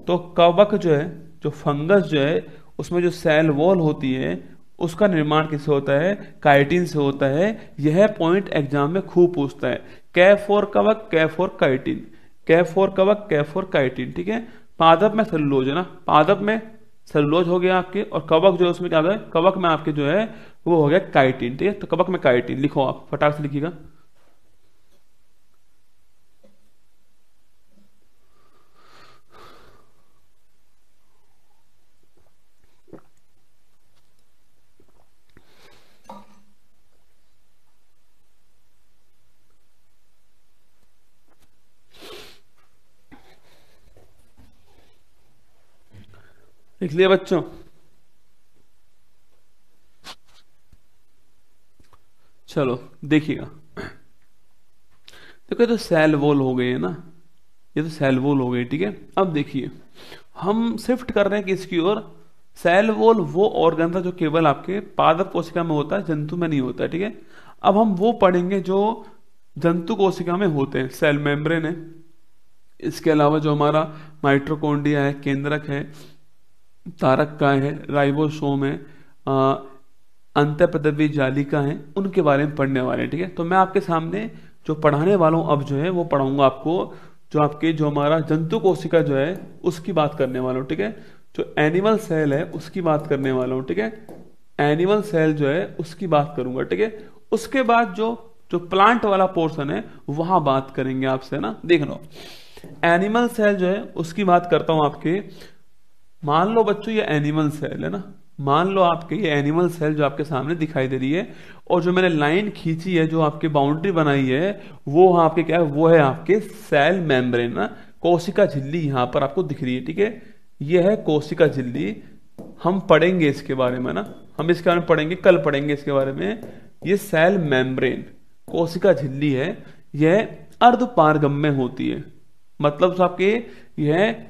तो कवक जो है, जो फंगस जो है, उसमें जो सेल वॉल होती है उसका निर्माण किससे होता है? काइटिन से होता है। यह पॉइंट एग्जाम में खूब पूछता है। कै फॉर कवक, कै फॉर काइटिन, कै फॉर कवक, कै फॉर काइटिन, ठीक है। पादप में सेलुलोज है ना, पादप में सेलुलोज हो गया आपके, और कवक जो है उसमें क्या है? कवक में आपके जो है वो हो गया काइटिन, ठीक है। तो कवक में काइटिन लिखो, आप फटाक से लिखिएगा। लिख लिया बच्चों? चलो देखिएगा, देखो ये तो सेल वॉल हो गए है ना, ये तो सेल वॉल हो गई, ठीक है। अब देखिए हम शिफ्ट कर रहे हैं किसकी ओर? सेल वॉल वो ऑर्गन था जो केवल आपके पादप कोशिका में होता है, जंतु में नहीं होता है, ठीक है। अब हम वो पढ़ेंगे जो जंतु कोशिका में होते हैं। सेल मेम्ब्रेन है, इसके अलावा जो हमारा माइटोकॉन्ड्रिया है, केंद्रक है, तारक है, राइबोसोम है, अंतःपदवीय जालिका है, उनके बारे में पढ़ने वाले हैं, ठीक है। तो मैं आपके सामने जो पढ़ाने वाला हूं अब जो है वो पढ़ाऊंगा आपको जो हमारा जंतु कोशिका जो है उसकी बात करने वाला हूं, ठीक है। जो एनिमल सेल है उसकी बात करने वाला हूं, ठीक है। एनिमल सेल जो है उसकी बात करूंगा, ठीक है। उसके बाद जो जो प्लांट वाला पोर्शन है वहां बात करेंगे आपसे ना। देख लो, एनिमल सेल जो है उसकी बात करता हूं आपके। मान लो बच्चों ये एनिमल सेल है ना, मान लो आपके ये एनिमल सेल जो आपके सामने दिखाई दे रही है, और जो मैंने लाइन खींची है, जो आपके बाउंड्री बनाई है, वो आपके क्या है, वो है आपके सेल मेम्ब्रेन ना। कोशिका झिल्ली यहां पर आपको दिख रही है, ठीक है। ये है कोशिका झिल्ली। हम पढ़ेंगे इसके बारे में ना, हम इसके बारे में पढ़ेंगे, कल पढ़ेंगे इसके बारे में। ये सेल मेम्ब्रेन कोशिका झिल्ली है, यह अर्धपारगम्य होती है, मतलब आपके यह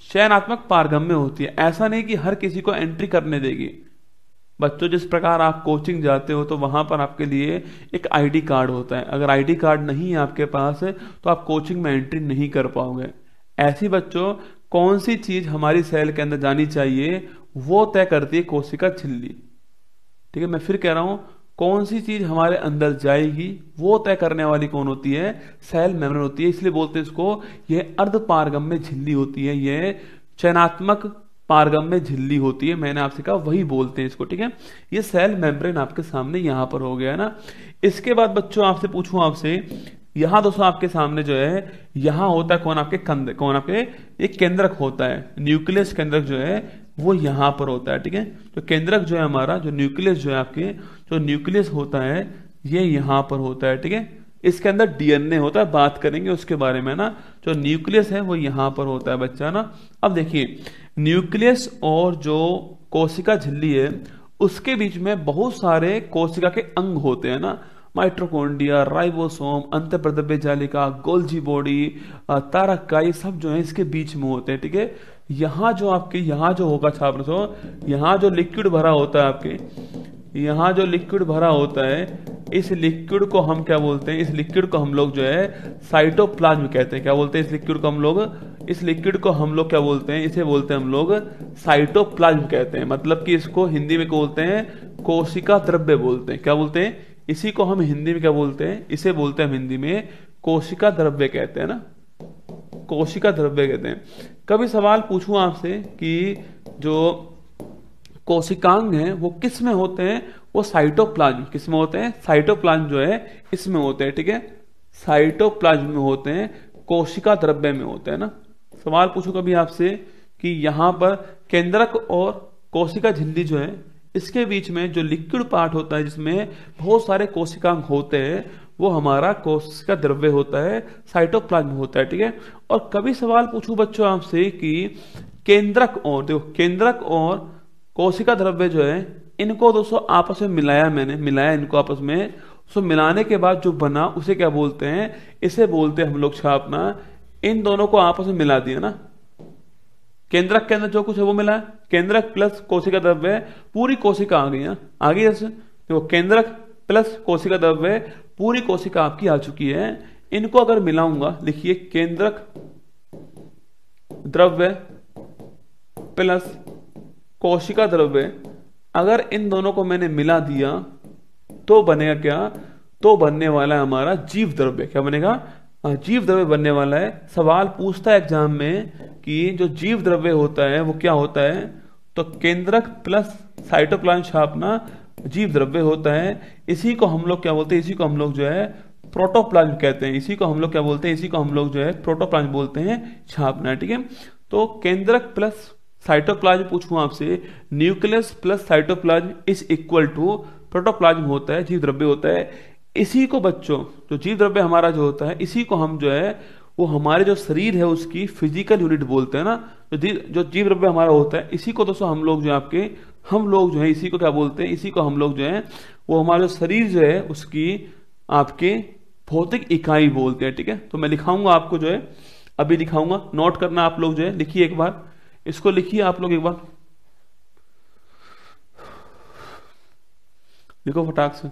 चयनात्मक पारगम्य होती है। ऐसा नहीं कि हर किसी को एंट्री करने देगी। बच्चों जिस प्रकार आप कोचिंग जाते हो तो वहां पर आपके लिए एक आईडी कार्ड होता है, अगर आईडी कार्ड नहीं है आपके पास तो आप कोचिंग में एंट्री नहीं कर पाओगे। ऐसी बच्चों कौन सी चीज हमारी सेल के अंदर जानी चाहिए वो तय करती है कोशिका झिल्ली, ठीक है। मैं फिर कह रहा हूं, कौन सी चीज हमारे अंदर जाएगी वो तय करने वाली कौन होती है, सेल मेम्ब्रेन होती है। इसलिए बोलते हैं इसको, यह अर्धपारगम्य झिल्ली होती है, यह चयनात्मक पारगम्य झिल्ली होती है। मैंने आपसे कहा वही बोलते हैं इसको, ठीक है। ये सेल मेम्ब्रेन आपके सामने यहां पर हो गया है ना। इसके बाद बच्चों आपसे पूछूं आपसे, यहां दोस्तों आपके सामने जो है यहां होता है कौन, आपके कंद, कौन आपके एक केंद्रक होता है, न्यूक्लियस केंद्रक जो है वो यहां पर होता है, ठीक है। जो केंद्रक जो है हमारा, जो न्यूक्लियस जो है आपके, जो न्यूक्लियस होता है ये यहां पर होता है, ठीक है। इसके अंदर डीएनए होता है, बात करेंगे उसके बारे में ना। जो न्यूक्लियस है वो यहां पर होता है बच्चा ना। अब देखिए, न्यूक्लियस और जो कोशिका झिल्ली है उसके बीच में बहुत सारे कोशिका के अंग होते हैं ना, माइटोकॉन्ड्रिया, राइबोसोम, अंतःपदवीय जालिका, गोल्जी बॉडी, तारक, ये सब जो है इसके बीच में होते हैं, ठीक है। यहाँ जो आपके यहाँ जो होगा छात्र सो, यहाँ जो लिक्विड भरा होता है आपके, यहाँ जो लिक्विड भरा होता है, इस लिक्विड को हम क्या बोलते हैं, इस लिक्विड को हम लोग जो है साइटोप्लाज्म कहते हैं। क्या बोलते हैं इस लिक्विड को हम लोग, इस लिक्विड को हम लोग क्या बोलते हैं, इसे बोलते हैं हम लोग साइटोप्लाज्म कहते हैं। मतलब कि इसको हिंदी में क्या बोलते हैं, कोशिका द्रव्य बोलते हैं। क्या बोलते हैं, इसी को हम हिंदी में क्या बोलते हैं, इसे बोलते हैं हम हिंदी में कोशिका द्रव्य कहते हैं ना, कोशिका द्रव्य कहते हैं। कभी सवाल पूछूं आपसे कि जो कोशिकांग हैं वो किस में होते हैं, वो साइटोप्लाज्म, किस में होते हैं, साइटोप्लाज्म जो है इसमें होते हैं, ठीक है। साइटोप्लाज्म में होते हैं, कोशिका द्रव्य में होते हैं ना। सवाल पूछूं कभी आपसे कि यहां पर केंद्रक और कोशिका झिल्ली जो है इसके बीच में जो लिक्विड पार्ट होता है जिसमें बहुत सारे कोशिकांग होते हैं, वो हमारा कोशिका द्रव्य होता है, साइटोप्लाज्म होता है, ठीक है। और कभी सवाल पूछूं बच्चों आपसे कि केंद्रक और, देखो केंद्रक और कोशिका द्रव्य जो है इनको दोस्तों आपस में मिलाया, मैंने मिलाया इनको आपस में, उसको मिलाने के बाद जो बना उसे क्या बोलते हैं, इसे बोलते हैं हम लोग छापना, इन दोनों को आपस में मिला दिया ना। केंद्रक के अंदर जो कुछ है वो मिला, केंद्रक प्लस कोशिका द्रव्य, पूरी कोशिका आ गई, आ गई जैसे देखो, केंद्रक प्लस कोशिका द्रव्य, पूरी कोशिका आपकी आ चुकी है। इनको अगर मिलाऊंगा, लिखिए केंद्रक द्रव्य प्लस कोशिका द्रव्य, अगर इन दोनों को मैंने मिला दिया तो बनेगा क्या, तो बनने वाला है हमारा जीव द्रव्य। क्या बनेगा, जीव द्रव्य बनने वाला है। सवाल पूछता है एग्जाम में कि जो जीव द्रव्य होता है वो क्या होता है, तो केंद्रक प्लस साइटोप्लाज्म छापना जीव द्रव्य होता है। इसी को हम लोग क्या बोलते हैं, इसी को हम लोग जो है प्रोटोप्लाज्म कहते हैं। इसी को हम लोग क्या बोलते हैं, इसी को हम लोग जो है प्रोटोप्लाज्म बोलते हैं, छापना, ठीक है। तो केंद्रक प्लस साइटोप्लाज्म पूछूं आपसे, nucleus plus cytoplasm is equal to protoplasm होता है, जीव द्रव्य होता है। इसी को बच्चों, जो जीव द्रव्य हमारा जो होता है, इसी को हम जो है वो हमारे जो शरीर है उसकी फिजिकल यूनिट बोलते हैं ना। जो जीव द्रव्य हमारा होता है, इसी को दोस्तों हम लोग जो आपके, हम लोग जो है इसी को क्या बोलते हैं, इसी को हम लोग जो है वो हमारा जो शरीर जो है उसकी आपके भौतिक इकाई बोलते हैं, ठीक है। तो मैं लिखाऊंगा आपको जो है, अभी लिखाऊंगा, नोट करना आप लोग जो है, लिखिए एक बार, इसको लिखिए आप लोग एक बार, लिखो फटाक से।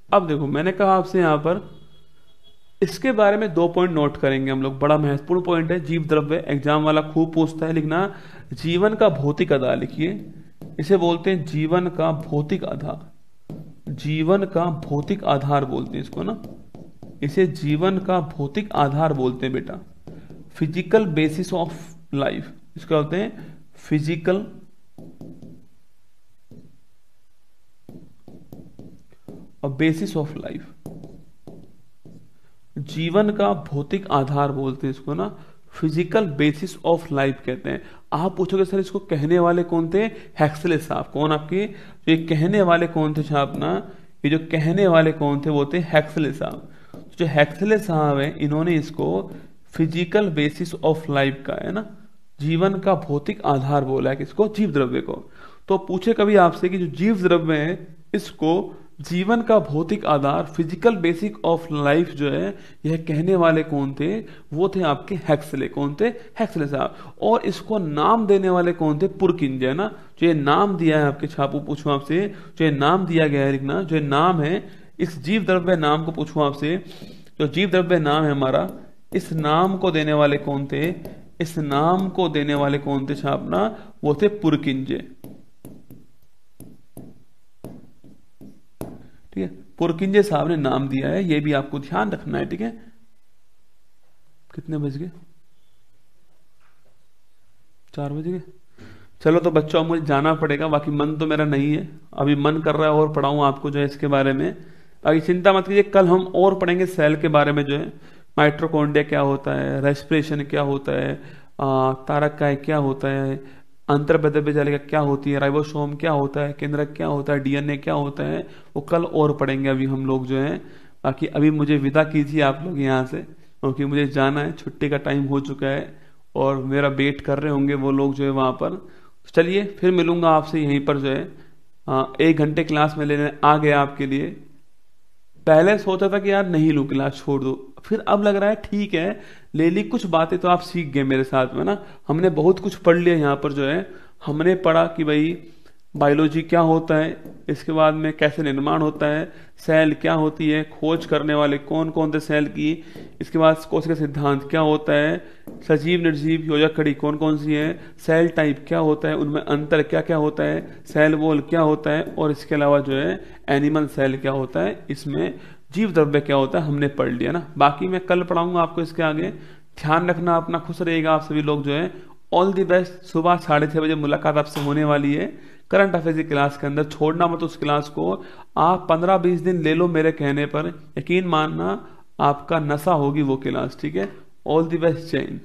अब देखो मैंने कहा आपसे यहां पर इसके बारे में 2 पॉइंट नोट करेंगे हम लोग, बड़ा महत्वपूर्ण पॉइंट है। जीव द्रव्य एग्जाम वाला खूब पूछता है, लिखना जीवन का भौतिक आधार लिखिए। इसे बोलते हैं जीवन का भौतिक आधार, जीवन का भौतिक आधार बोलते हैं इसको ना, इसे जीवन का भौतिक आधार बोलते हैं बेटा। फिजिकल बेसिस ऑफ लाइफ, इसको बोलते हैं फिजिकल और बेसिस ऑफ लाइफ, जीवन का भौतिक आधार बोलते हैं इसको ना, फिजिकल बेसिस ऑफ लाइफ कहते हैं। आप पूछोगे सर इसको कहने वाले कौन थे? हेक्सले साहब। कौन आपके जो ये कहने वाले कौन थे साहब ना, ये जो कहने वाले कौन थे वो थे हेक्सले साहब। जो हेक्सले साहब है इन्होंने इसको फिजिकल बेसिस ऑफ लाइफ का है ना, जीवन का भौतिक आधार बोला है किसको? जीव द्रव्य को। तो पूछे कभी आपसे कि जो जीव द्रव्य है इसको जीवन का भौतिक आधार, फिजिकल बेसिक ऑफ लाइफ जो है यह कहने वाले कौन थे? वो थे आपके हेक्सले। कौन थे? हेक्सले साहब। और इसको नाम देने वाले कौन थे? पुरकिंजे ना। जो ये नाम दिया है आपके छापू, पूछूं आपसे जो ये नाम दिया गया है लिखना, जो ये नाम है इस जीव द्रव्य नाम को पूछूं आपसे, जो जीव द्रव्य नाम है हमारा, इस नाम को देने वाले कौन थे? इस नाम को देने वाले कौन थे छापना? वो थे पुरकिंजे। ठीक है, पुरकिंजे साहब ने नाम दिया है, ये भी आपको ध्यान रखना है। ठीक है, कितने बज गए? 4 बज गए। चलो तो बच्चों अब मुझे जाना पड़ेगा, बाकी मन तो मेरा नहीं है, अभी मन कर रहा है और पढ़ाऊं आपको जो है इसके बारे में। अभी चिंता मत कीजिए, कल हम और पढ़ेंगे सेल के बारे में, जो है माइटोकॉन्ड्रिया क्या होता है, रेस्पिरेशन क्या होता है, तारक काय क्या होता है, अंतर्बद्धे जालिका क्या होती है, राइबोसोम क्या होता है, केंद्रक क्या होता है, डीएनए क्या होता है, वो कल और पढ़ेंगे अभी हम लोग जो है। बाकी अभी मुझे विदा कीजिए आप लोग यहाँ से, क्योंकि मुझे जाना है, छुट्टी का टाइम हो चुका है और मेरा वेट कर रहे होंगे वो लोग जो है वहां पर। चलिए फिर मिलूंगा आपसे यहीं पर जो है, 1 घंटे क्लास में लेने आ गया आपके लिए। पहले सोचा था कि यार नहीं लूं क्लास, छोड़ दो, फिर अब लग रहा है ठीक है ले ली। कुछ बातें तो आप सीख गए मेरे साथ में ना, हमने बहुत कुछ पढ़ लिया यहाँ पर जो है। हमने पढ़ा कि भाई बायोलॉजी क्या होता है, इसके बाद में कैसे निर्माण होता है, सेल क्या होती है, खोज करने वाले कौन कौन थे सेल की, इसके बाद कोशिका सिद्धांत क्या होता है, सजीव निर्जीव योजक कड़ी कौन कौन सी है, सेल टाइप क्या होता है, उनमें अंतर क्या क्या होता है, सेल वॉल क्या होता है, और इसके अलावा जो है एनिमल सेल क्या होता है, इसमें जीव द्रव्य क्या होता है, हमने पढ़ लिया ना। बाकी मैं कल पढ़ाऊंगा आपको इसके आगे। ध्यान रखना अपना, खुश रहेगा आप सभी लोग जो है। All the best. सुबह 6:30 बजे मुलाकात आपसे होने वाली है करंट अफेयर्स की क्लास के अंदर। छोड़ना मत उस क्लास को, आप 15-20 दिन ले लो मेरे कहने पर, यकीन मानना आपका नशा होगी वो क्लास। ठीक है, ऑल दी बेस्ट, जय हिंद।